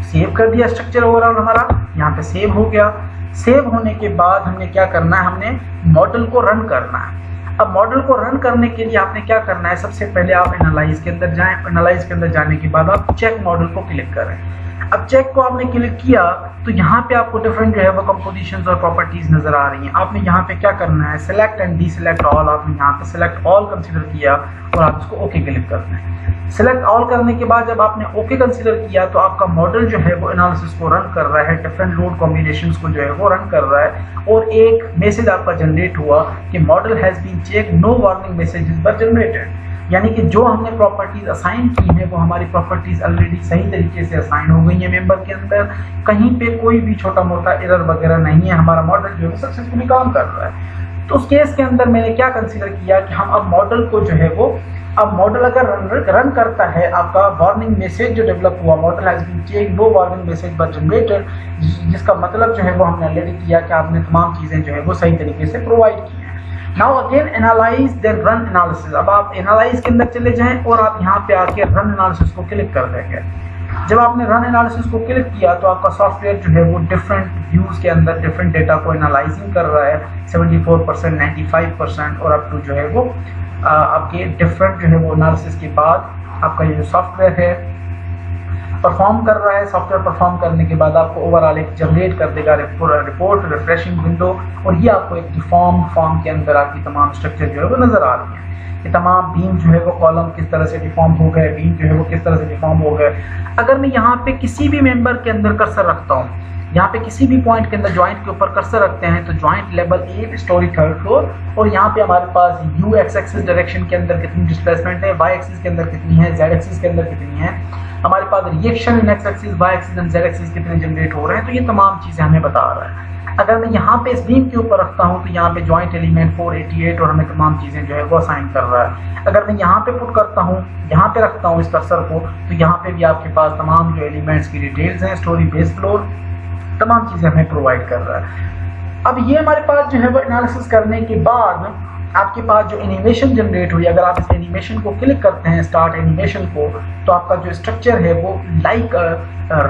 सेव कर दिया। स्ट्रक्चर ओवरऑल हमारा यहाँ पे सेव हो गया। सेव होने के बाद हमने क्या करना है, हमने मॉडल को रन करना है। अब मॉडल को रन करने के लिए आपने क्या करना है, सबसे पहले आप एनालाइज के अंदर जाएं। एनालाइज के अंदर जाने के बाद आप चेक मॉडल को क्लिक करें। अब चेक को आपने क्लिक किया तो यहाँ पे आपको डिफरेंट जो है वो कंपोजिशंस और प्रॉपर्टीज नजर आ रही हैं। आपने यहाँ पे क्या करना है, select and D select all. आपने यहाँ पे सिलेक्ट ऑल कंसीडर किया और आप इसको ओके क्लिक करते हैं। सिलेक्ट ऑल करने के बाद जब आपने ओके कंसीडर किया तो आपका मॉडल जो है वो एनालिसिस को रन कर रहा है, डिफरेंट लोड कॉम्बिनेशंस को जो है वो रन कर रहा है और एक मैसेज आपका जनरेट हुआ कि model has been check, no warning messages were generated. यानी कि जो हमने प्रॉपर्टीज असाइन की है वो हमारी प्रॉपर्टीज ऑलरेडी सही तरीके से असाइन हो गई है मेंबर के अंदर। कहीं पे कोई भी छोटा मोटा एरर वगैरह नहीं है, हमारा मॉडल जो है सक्सेसफुली काम कर रहा है। तो उस केस के अंदर मैंने क्या कंसीडर किया कि हम अब मॉडल को जो है वो अब मॉडल अगर रन करता है, आपका वार्निंग मैसेज जो डेवलप हुआ, model has been check, no warning message but generated, जिसका मतलब जो है वो हमने ऑलरेडी किया कि आपने तमाम चीज़ें जो है वो सही तरीके से प्रोवाइड की हैं। Now again analyze then run analysis. अब आप एनालाइज के अंदर चले जाएं और आप यहाँ पे आके रन एनालिसिस को क्लिक कर देंगे। जब आपने रन एनालिसिस को क्लिक किया तो आपका सॉफ्टवेयर जो है वो डिफरेंट व्यूज के अंदर डिफरेंट डेटा को एनालाइजिंग कर रहा है, 74%, 95% और अप टू जो है वो आपके डिफरेंट जो है वो एनालिसिस के बाद आपका ये जो सॉफ्टवेयर है परफॉर्म कर रहा है। सॉफ्टवेयर परफॉर्म करने के बाद आपको ओवरऑल एक जनरेट कर देगा रिपोर्ट रिफ्रेशिंग विंडो, और ये आपको एक डिफॉर्म फॉर्म के अंदर आपकी तमाम स्ट्रक्चर जो है वो नजर आ रही है। ये तमाम बीम जो है वो कॉलम किस तरह से डिफॉर्म हो गए, बीम जो है वो किस तरह से डिफॉर्म हो गए। अगर मैं यहाँ पे किसी भी मेंबर के अंदर कर्सर रखता हूँ, यहाँ पे किसी भी पॉइंट के अंदर जॉइंट के ऊपर कर्सर रखते हैं तो joint level 8 story 3rd floor, और यहाँ पे हमारे पास यू एक्स एक्सिस डायरेक्शन के अंदर कितनी डिस्प्लेसमेंट है, वाई एक्सिस के अंदर कितनी है, जेड एक्सिस के अंदर कितनी है, हमारे पास reaction in x axis, y axis and z axis कितने जनरेट हो रहे हैं, तो ये तमाम चीजें हमें बता रहा है। अगर मैं यहाँ पे इस बीम के ऊपर रखता हूँ तो यहाँ पे जॉइंट एलिमेंट 488 और हमें तमाम चीजें जो है वो असाइन कर रहा है। अगर मैं यहाँ पे पुट करता हूँ, यहाँ पे रखता हूँ इस कर्सर को, तो यहाँ पे भी आपके पास तमाम जो एलिमेंट्स की डिटेल्स हैं, स्टोरी बेस फ्लोर, तमाम चीजें हमें प्रोवाइड कर रहा है। अब ये हमारे पास जो है वो एनालिसिस करने के बाद आपके पास जो एनिमेशन जनरेट हुई, अगर आप इस एनिमेशन को क्लिक करते हैं स्टार्ट एनिमेशन को, तो आपका जो स्ट्रक्चर है वो लाइक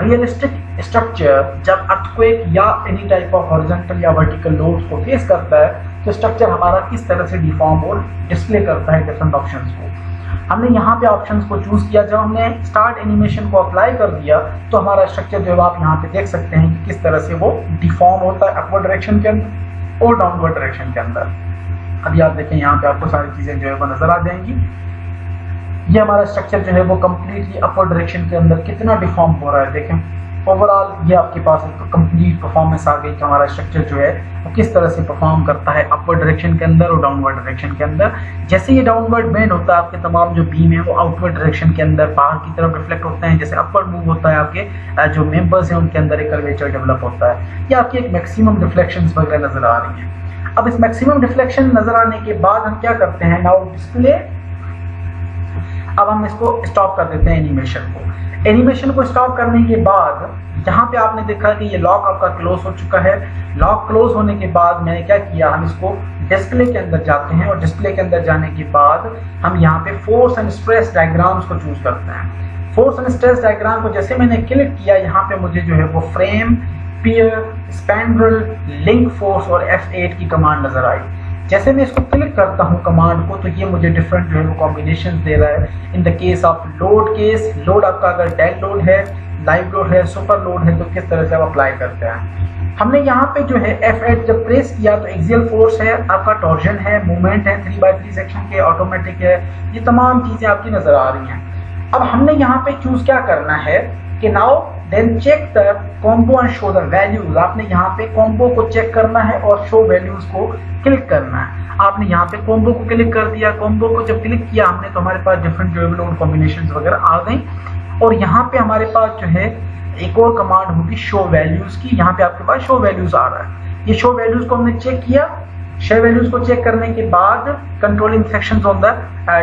रियलिस्टिक स्ट्रक्चर जब अर्थक्वेक या एनी टाइप ऑफ हॉरिजॉन्टल या वर्टिकल लोड्स को फेस करता है तो स्ट्रक्चर हमारा किस तरह से डिफॉर्म और डिस्प्ले करता है डिफरेंट ऑप्शंस को। हमने यहाँ पे ऑप्शंस को चूज किया, जब हमने स्टार्ट एनिमेशन को अप्लाई कर दिया तो हमारा स्ट्रक्चर जो है आप यहाँ पे देख सकते हैं कि किस तरह से वो डिफॉर्म होता है अपवर्ड डायरेक्शन के अंदर और डाउनवर्ड डायरेक्शन के अंदर। अभी आप देखें यहाँ पे आपको सारी चीजें जो है वो नजर आ जाएंगी। ये हमारा स्ट्रक्चर जो है वो कम्प्लीटली अपवर्ड डायरेक्शन के अंदर कितना डिफॉर्म हो रहा है, देखें ओवरऑल ये आपके पास एक कंप्लीट परफॉर्मेंस आ गई कि हमारा स्ट्रक्चर जो है वो किस तरह से परफॉर्म करता है अपवर्ड डायरेक्शन के अंदर और डाउनवर्ड डायरेक्शन के अंदर। जैसे ये डाउनवर्ड बेंड होता है आपके तमाम जो बीम है वो आउटवर्ड डायरेक्शन के अंदर बाहर की तरफ रिफ्लेक्ट होते हैं, जैसे अपवर्ड मूव होता है आपके जो मेंबर्स हैं उनके अंदर एक कर्वेचर डेवलप होता है। ये आपकी एक मैक्सिमम रिफ्लेक्शंस वगैरह नजर आ रही हैं। अब इस मैक्सिमम रिफ्लेक्शन नजर आने के बाद हम क्या करते हैं, नाउ डिस्प्ले, अब हम इसको स्टॉप कर देते हैं एनिमेशन को। एनिमेशन को स्टॉप करने के बाद यहाँ पे आपने देखा कि ये लॉक आपका क्लोज हो चुका है। लॉक क्लोज होने के बाद मैंने क्या किया, हम इसको डिस्प्ले के अंदर जाते हैं और डिस्प्ले के अंदर जाने के बाद हम यहाँ पे फोर्स एंड स्ट्रेस डायग्राम्स को चूज करते हैं। फोर्स एंड स्ट्रेस डायग्राम को जैसे मैंने क्लिक किया, यहाँ पे मुझे जो है वो फ्रेम, पियर, स्पैंड्रल, लिंक फोर्स और F8 की कमांड नजर आई। जैसे मैं इसको क्लिक करता हूँ कमांड को तो ये मुझे डिफरेंट जो है वो कॉम्बिनेशन दे रहा है। In the case of load case, load आपका अगर डेड लोड है, लाइव लोड है, सुपर लोड है, तो किस तरह से आप अप्लाई करते हैं। हमने यहाँ पे जो है F8 जब प्रेस किया तो एक्सियल फोर्स है, आपका टॉर्जन है, मूवमेंट है, 3/3 सेक्शन के, ऑटोमेटिक है, ये तमाम चीजें आपकी नजर आ रही हैं। अब हमने यहाँ पे चूज क्या करना है कि now then check the combo and show the values. आपने यहाँ पे कॉम्बो को चेक करना है और शो वैल्यूज को क्लिक करना है। आपने यहाँ पे कॉम्बो को क्लिक कर दिया। कॉम्बो को जब क्लिक किया हमने तो हमारे पास डिफरेंट जो है कॉम्बिनेशन वगैरह आ गई। और यहाँ पे हमारे पास जो है एक और कमांड होगी शो वैल्यूज की। यहाँ पे आपके पास शो वैल्यूज आ रहा है। ये शो वैल्यूज को हमने चेक किया। शो वैल्यूज को चेक करने के बाद controlling sections on the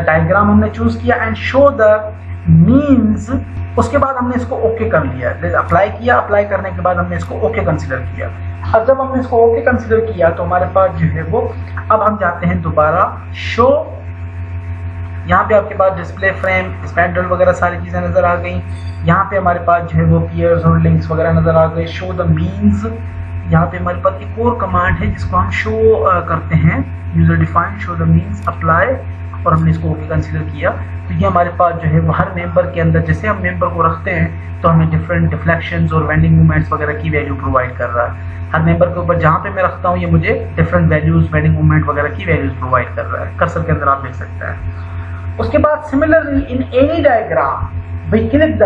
diagram हमने चूज किया एंड शो द मीन्स। उसके बाद हमने इसको ओके कर लिया, अप्लाई किया। अप्लाई करने के बाद हमने इसको ओके कंसिडर किया। अब जब हमने इसको ओके कंसिडर किया तो हमारे पास जो है वो अब हम जाते हैं दोबारा शो। यहाँ पे आपके पास डिस्प्ले, फ्रेम, स्पैंडल वगैरह सारी चीजें नजर आ गई। यहाँ पे हमारे पास जो है वो पियर्स और लिंक्स वगैरह नजर आ गए। शो द मीन्स, यहाँ पे हमारे पास एक और कमांड है जिसको हम शो करते हैं, user defined show the means, apply, और हमने इसको ओके कंसीडर किया। तो ये हमारे पास जो है वो हर मेंबर के अंदर जैसे हम मेंबर को रखते हैं तो हमें डिफरेंट डिफ्लेक्शंस और वेंडिंग मूवमेंट्स वगैरह की वैल्यू प्रोवाइड कर रहा है। हर मेंबर के ऊपर जहाँ पे मैं रखता हूँ ये मुझे डिफरेंट वैल्यूज, वेंडिंग मूवमेंट वगैरह की वैल्यूज प्रोवाइड कर रहा है। कर्सर के अंदर आप देख सकते हैं। उसके बाद similarly in any diagram we click the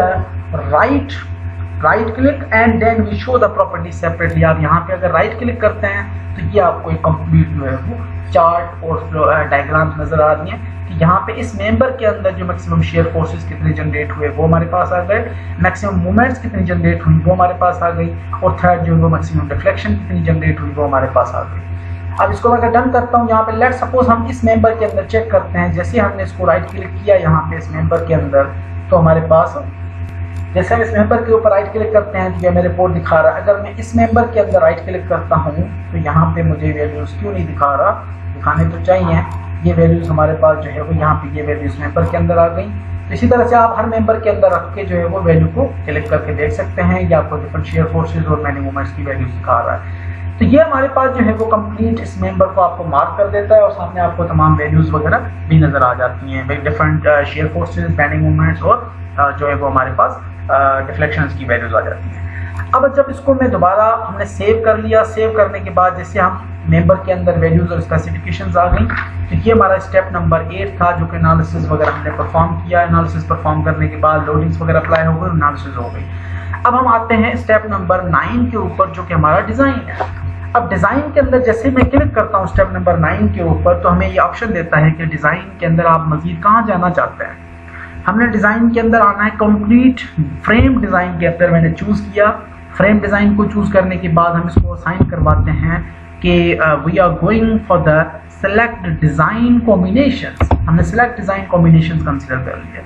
right click and then we show the property separately. आप यहाँ पे अगर राइट क्लिक करते हैं तो ये आपको एक कंप्लीट जो है वो चार्ट और डायग्राम्स नजर आ रही हैं कि यहाँ पे इस मेंबर के अंदर जो मैक्सिमम शेयर फोर्सेस कितने जनरेट हुए वो हमारे पास आ गए, मैक्सिमम मूवमेंट्स कितनी जनरेट हुई वो हमारे पास आ गई, और थर्ड जो है वो मैक्सिमम डिफ्लेक्शन कितनी जनरेट हुई वो हमारे पास आ गई। अब इसको अगर डन करता हूँ यहाँ पे, लेट सपोज हम इस मेंबर के अंदर चेक करते हैं, जैसे हमने इसको राइट क्लिक किया यहाँ पे इस मेंबर के अंदर, तो हमारे पास जैसे हम इस मेंबर के ऊपर राइट क्लिक करते हैं तो ये हमें रिपोर्ट दिखा रहा है। अगर मैं इस मेंबर के अंदर राइट क्लिक करता हूँ तो यहाँ पे मुझे वैल्यूज क्यों नहीं दिखा रहा, दिखाने तो चाहिए। ये वैल्यूज हमारे पास जो है वो यहाँ पे ये वैल्यूज मेंबर के अंदर आ गई। तो इसी तरह से आप हर मेंबर के अंदर रख के जो है वो वैल्यू को क्लिक करके देख सकते हैं। ये आपको डिफरेंट शेयर फोर्सेज और मैनी मूवमेंट्स की वैल्यूज दिखा रहा है। तो ये हमारे पास जो है वो कंप्लीट इस मेंबर को आपको मार्क कर देता है और सामने आपको तमाम वैल्यूज वगैरह भी नजर आ जाती हैं, different shear forces, bending movements और जो है वो हमारे पास डिफ्लेक्शंस की वैल्यूज आ जाती हैं। अब जब इसको मैं दोबारा हमने सेव कर लिया, सेव करने के बाद जैसे हम मेंबर के अंदर वैल्यूज और स्पेसिफिकेशंस आ गई, तो ये हमारा स्टेप नंबर 8 था जो कि एनालिसिस वगैरह हमने परफॉर्म किया। एनालिसिस परफॉर्म करने के बाद लोडिंग्स वगैरह अप्लाई हो गई, एनालिसिस हो गई। अब हम आते हैं स्टेप नंबर 9 के ऊपर जो कि हमारा डिजाइन है। अब डिजाइन के अंदर जैसे मैं क्लिक करता हूँ स्टेप नंबर 9 के ऊपर, तो हमें ये ऑप्शन देता है कि डिजाइन के अंदर आप मजीद कहाँ जाना चाहते हैं। हमने डिजाइन के अंदर आना है कंप्लीट फ्रेम डिजाइन के अंदर, मैंने चूज किया। फ्रेम डिजाइन को चूज करने के बाद हम इसको असाइन करवाते हैं कि we are going for the select design combinations. हमने सेलेक्ट डिजाइन कॉम्बिनेशंस कंसीडर कर लिया।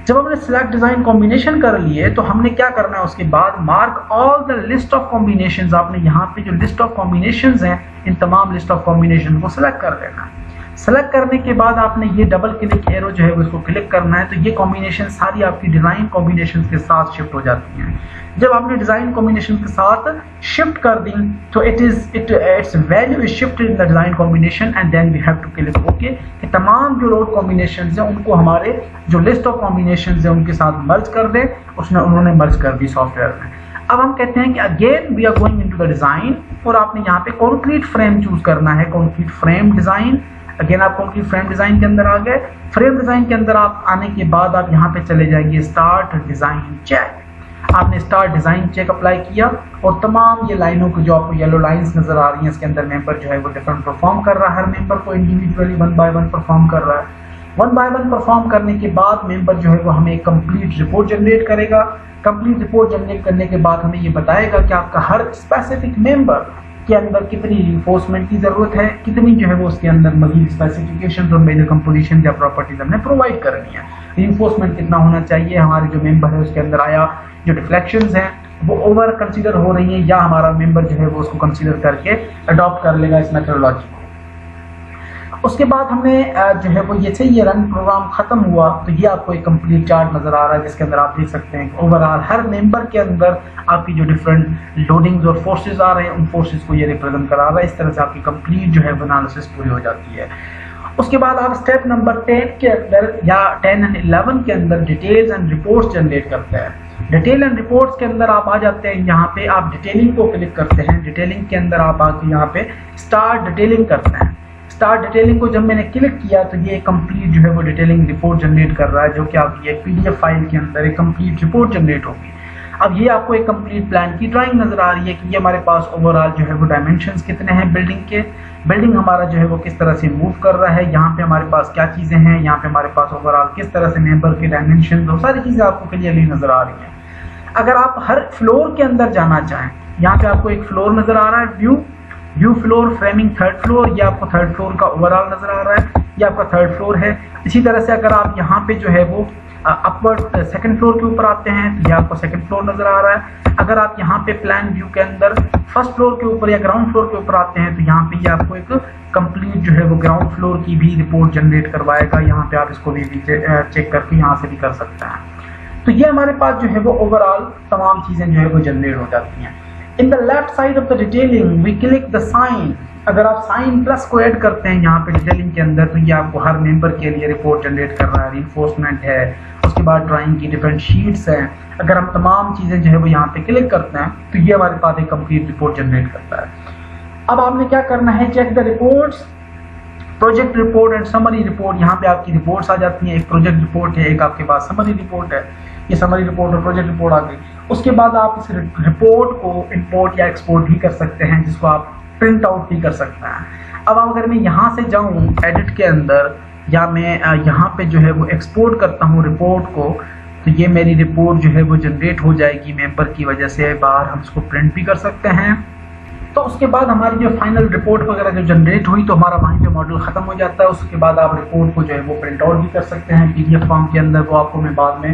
जब हमने सेलेक्ट डिजाइन कॉम्बिनेशन कर लिए तो हमने क्या करना है, उसके बाद mark all the list of combinations. आपने यहाँ पे जो लिस्ट ऑफ कॉम्बिनेशंस हैं, इन तमाम लिस्ट ऑफ कॉम्बिनेशन को सिलेक्ट कर लेना है। सेलेक्ट करने के बाद आपने ये डबल क्लिक एरो जो है वो इसको क्लिक करना है, तो ये कॉम्बिनेशन सारी आपकी डिजाइन कॉम्बिनेशन के साथ शिफ्ट हो जाती हैं। जब आपने डिजाइन कॉम्बिनेशन के साथ शिफ्ट कर दी तो its value is shifted in the design combination and then we have to click okay. कि तमाम जो लोड कॉम्बिनेशंस हैं उनको हमारे जो लिस्ट ऑफ कॉम्बिनेशंस हैं उनके साथ मर्ज कर दे। उन्होंने मर्ज कर दी सॉफ्टवेयर में। अब हम कहते हैं कि again we are going into the design और आपने यहाँ पे कॉन्क्रीट फ्रेम चूज करना है, कॉन्क्रीट फ्रेम डिजाइन। अगेन आप कॉन्क्रीट फ्रेम डिजाइन के अंदर आ गए। फ्रेम डिजाइन के अंदर आप आने के बाद आप यहाँ पे चले जाएंगे स्टार्ट डिजाइन चेक। आपने स्टार्ट डिजाइन चेक अप्लाई किया और तमाम ये लाइनों को जो आपको येलो लाइंस नजर आ रही हैं इसके अंदर मेंबर जो है वो डिफरेंट परफॉर्म कर रहा है। हर मेंबर को इंडिविजुअली 1 by 1 परफॉर्म कर रहा है। 1 by 1 परफॉर्म करने के बाद मेंबर जो है वो हमें एक कंप्लीट रिपोर्ट जनरेट करेगा। कंप्लीट रिपोर्ट जनरेट करने के बाद हमें ये बताएगा कि आपका हर स्पेसिफिक मेंबर के अंदर कितनी रिइंफोर्समेंट की जरूरत है, कितनी जो है वो उसके अंदर मजीद स्पेसिफिकेशंस और मेजर कंपोजिशन या प्रॉपर्टीज हमने प्रोवाइड करनी है। रिइंफोर्समेंट कितना होना चाहिए, हमारे जो मेंबर है उसके अंदर आया जो डिफ्लेक्शंस हैं वो ओवर कंसीडर हो रही है या हमारा मेंबर जो है वो उसको कंसीडर करके अडॉप्ट कर लेगा इस मेथोडोलॉजी को। उसके बाद हमने जो है वो ये रन प्रोग्राम खत्म हुआ तो ये आपको एक कंप्लीट चार्ट नजर आ रहा है जिसके अंदर आप देख सकते हैं कि ओवरऑल हर मेंबर के अंदर आपकी जो डिफरेंट लोडिंग्स और फोर्सेस आ रहे हैं उन फोर्सेस को ये रिप्रेजेंट करा रहा है। इस तरह से आपकी कंप्लीट जो है वो एनालिसिस पूरी हो जाती है। उसके बाद आप स्टेप नंबर 10 के अंदर या 10 and 11 के अंदर डिटेल्स एंड रिपोर्ट्स जनरेट करते हैं। डिटेल एंड रिपोर्ट्स के अंदर आप आ जाते हैं, यहाँ पे आप डिटेलिंग को क्लिक करते हैं। डिटेलिंग के अंदर आप आके यहाँ पे स्टार्ट डिटेलिंग करते हैं। स्टार्ट डिटेलिंग को जब मैंने क्लिक किया तो ये कंप्लीट जो है वो डिटेलिंग रिपोर्ट जनरेट कर रहा है जो कि आपकी एक पीडीएफ फाइल के अंदर एक कंप्लीट रिपोर्ट जनरेट होगी। अब ये आपको एक कंप्लीट प्लान की ड्राइंग नजर आ रही है कि ये हमारे पास ओवरऑल जो है वो डायमेंशंस कितने हैं बिल्डिंग के, बिल्डिंग हमारा जो है वो किस तरह से मूव कर रहा है, यहाँ पे हमारे पास क्या चीजें हैं, यहाँ पे हमारे पास ओवरऑल किस तरह से मेंबर के डायमेंशन, वो सारी चीजें आपको क्लियरली नजर आ रही हैं। अगर आप हर फ्लोर के अंदर जाना चाहें, यहाँ पे आपको एक फ्लोर नजर आ रहा है, view floor framing third floor, ये आपको थर्ड फ्लोर का ओवरऑल नजर आ रहा है, ये आपका थर्ड फ्लोर है। इसी तरह से अगर आप यहाँ पे जो है वो अपवर्ड सेकंड फ्लोर के ऊपर आते हैं तो ये आपको सेकंड फ्लोर नजर आ रहा है। अगर आप यहाँ पे प्लान व्यू के अंदर फर्स्ट फ्लोर के ऊपर या ग्राउंड फ्लोर के ऊपर आते हैं तो यहाँ पे ये आपको एक कंप्लीट जो है वो ग्राउंड फ्लोर की भी रिपोर्ट जनरेट करवाएगा। यहाँ पे आप इसको भी चेक करके यहाँ से भी कर सकते हैं। तो ये हमारे पास जो है वो ओवरऑल तमाम चीजें जो है वो जनरेट हो जाती हैं। In the left side of the detailing we click the sign. अगर आप साइन प्लस को ऐड करते हैं यहाँ पे डिटेलिंग के अंदर तो ये आपको हर मेंबर के लिए रिपोर्ट जनरेट कर रहा है, रिइंफोर्समेंट है, उसके बाद ड्राइंग की डिफरेंट शीट्स हैं। अगर हम तमाम चीजें जो है वो यहाँ पे क्लिक करते हैं तो ये हमारे पास एक कंप्लीट रिपोर्ट जनरेट करता है। अब आपने क्या करना है, check the reports, project report and summary report. यहाँ पे आपकी रिपोर्ट्स आ जाती हैं, एक प्रोजेक्ट रिपोर्ट है, एक आपके पास समरी रिपोर्ट है। ये समरी रिपोर्ट और प्रोजेक्ट रिपोर्ट आ गई। उसके बाद आप इस रिपोर्ट को इंपोर्ट या एक्सपोर्ट भी कर सकते हैं जिसको आप प्रिंट आउट भी कर सकते हैं। अब अगर मैं यहाँ से जाऊँ एडिट के अंदर या मैं यहाँ पे जो है वो एक्सपोर्ट करता हूँ रिपोर्ट को तो ये मेरी रिपोर्ट जो है वो जनरेट हो जाएगी मेंबर की वजह से। बाहर हम इसको प्रिंट भी कर सकते हैं। तो उसके बाद हमारी जो फाइनल रिपोर्ट वगैरह जो जनरेट हुई तो हमारा वहीं पे मॉडल ख़त्म हो जाता है। उसके बाद आप रिपोर्ट को जो है वो प्रिंट आउट भी कर सकते हैं PDF फॉर्म के अंदर। वो आपको मैं बाद में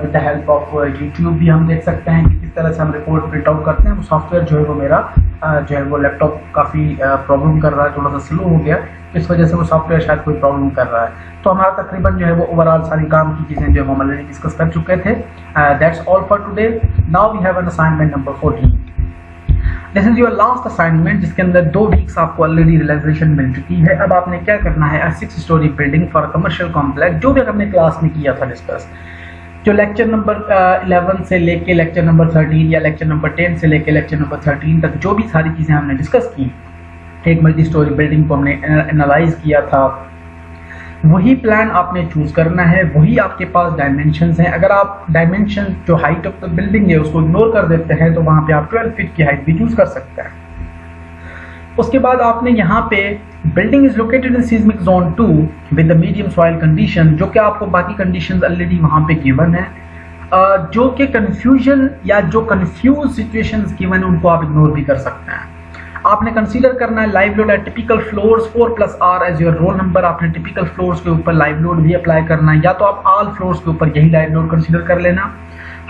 with the help of YouTube भी हम देख सकते हैं कि किस तरह से हम रिपोर्ट प्रिंट आउट करते हैं। वो सॉफ्टवेयर जो है वो मेरा जो है वो लैपटॉप काफ़ी प्रॉब्लम कर रहा है, थोड़ा सा स्लो हो गया, इस वजह से वो सॉफ्टवेयर शायद कोई प्रॉब्लम कर रहा है। तो हमारा तकरीबन जो है वो ओवरऑल सारी काम की चीज़ें जो है वो हम ऑलरेडी डिस्कस कर चुके थे। That's all for today. Now we have an assignment number 14। This is your last assignment, जिसके अंदर 2 वीक्स आपको ऑलरेडी रियलाइजेशन मिल चुकी है। अब आपने क्या करना है, 6 story building for commercial complex, जो भी हमने क्लास में किया था डिस्कस, जो लेक्चर नंबर 11 से लेके लेक्चर नंबर 13 या लेक्चर नंबर 10 से लेके लेक्चर नंबर 13 तक जो भी सारी चीज़ें हमने डिस्कस की, एक मल्टी स्टोरी बिल्डिंग को हमने एनालाइज किया था, वही प्लान आपने चूज करना है, वही आपके पास डायमेंशंस हैं। अगर आप डायमेंशन जो हाइट ऑफ द बिल्डिंग है उसको इग्नोर कर देते हैं तो वहाँ पे आप 12 फीट की हाइट भी चूज कर सकते हैं। उसके बाद आपने यहाँ पे building is located in seismic zone 2 with the medium soil condition, जो कि आपको बाकी कंडीशंस ऑलरेडी वहाँ पे गिवन है। जो कि कन्फ्यूजन या जो कन्फ्यूज सिचुएशंस गिवन है उनको आप इग्नोर भी कर सकते हैं। आपने कंसीडर करना है live load at typical floors 4+R as your roll number. आपने टिपिकल फ्लोर्स के ऊपर लाइव लोड भी अप्लाई करना है, या तो आप ऑल फ्लोर्स के ऊपर यही लाइव लोड कंसीडर कर लेना।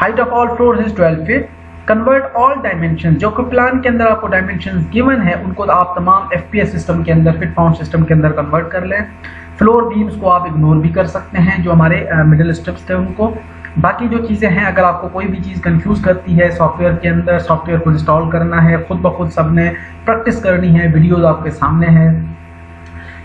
Height of all floors is 12 feet. Convert all dimension, जो कि प्लान के अंदर आपको डायमेंशन गिवन है उनको आप तमाम FPS सिस्टम के अंदर, फिट पाउंड सिस्टम के अंदर कन्वर्ट कर लें। फ्लोर बीम्स को आप इग्नोर भी कर सकते हैं, जो हमारे मिडिल स्टेप्स थे उनको। बाकी जो चीज़ें हैं, अगर आपको कोई भी चीज़ कंफ्यूज करती है सॉफ्टवेयर के अंदर, सॉफ्टवेयर को इंस्टॉल करना है, खुद ब खुद सबने प्रैक्टिस करनी है, वीडियोस आपके सामने हैं,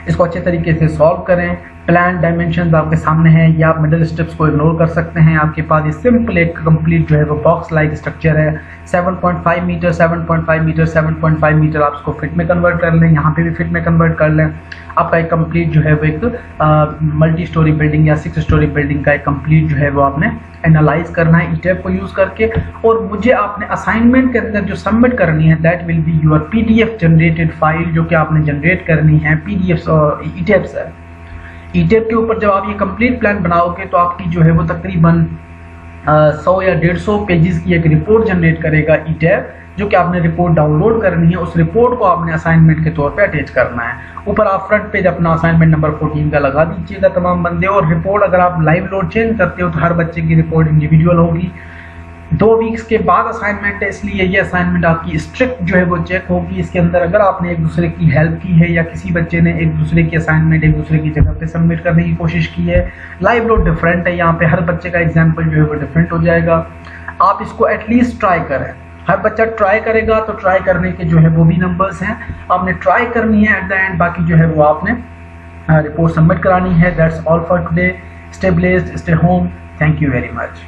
इसको अच्छे तरीके से सॉल्व करें। प्लान डायमेंशंस आपके सामने हैं, या आप मिडिल स्टेप्स को इग्नोर कर सकते हैं। आपके पास ये सिंपल एक कंप्लीट जो है वो बॉक्स लाइक स्ट्रक्चर है। 7.5 मीटर 7.5 मीटर 7.5 मीटर आप इसको फिट में कन्वर्ट कर लें, यहाँ पे भी फिट में कन्वर्ट कर लें। आपका एक कंप्लीट जो है वो एक मल्टी स्टोरी बिल्डिंग या 6 स्टोरी बिल्डिंग का एक कंप्लीट जो है वो आपने एनालाइज करना है ETAB को यूज़ करके। और मुझे आपने असाइनमेंट के अंदर जो सबमिट करनी है that will be your PDF generated file, जो कि आपने जनरेट करनी है PDF और ETAB से। ETAB के ऊपर जब आप ये कंप्लीट प्लान बनाओगे तो आपकी जो है वो तकरीबन 100 या 150 पेजेस की एक रिपोर्ट जनरेट करेगा ETAB, जो कि आपने रिपोर्ट डाउनलोड करनी है। उस रिपोर्ट को आपने असाइनमेंट के तौर पे अटैच करना है। ऊपर आप फ्रंट पेज अपना असाइनमेंट नंबर 14 का लगा दीजिएगा तमाम बंदे। और रिपोर्ट अगर आप लाइव लोड चेंज करते हो तो हर बच्चे की रिपोर्ट इंडिविजुअल होगी। 2 वीक्स के बाद असाइनमेंट है, इसलिए ये असाइनमेंट आपकी स्ट्रिक्ट जो है वो चेक होगी। इसके अंदर अगर आपने एक दूसरे की हेल्प की है या किसी बच्चे ने एक दूसरे की असाइनमेंट एक दूसरे की जगह पे सबमिट करने की कोशिश की है, लाइव लोड डिफरेंट है, यहाँ पे हर बच्चे का एग्जाम्पल जो है वो डिफरेंट हो जाएगा। आप इसको एटलीस्ट ट्राई करें, हर बच्चा ट्राई करेगा तो ट्राई करने के जो है वो भी नंबर्स हैं, आपने ट्राई करनी है एट द एंड। बाकी जो है वो आपने रिपोर्ट सबमिट करानी है। That's all for today. Stay blessed, stay home. Thank you very much.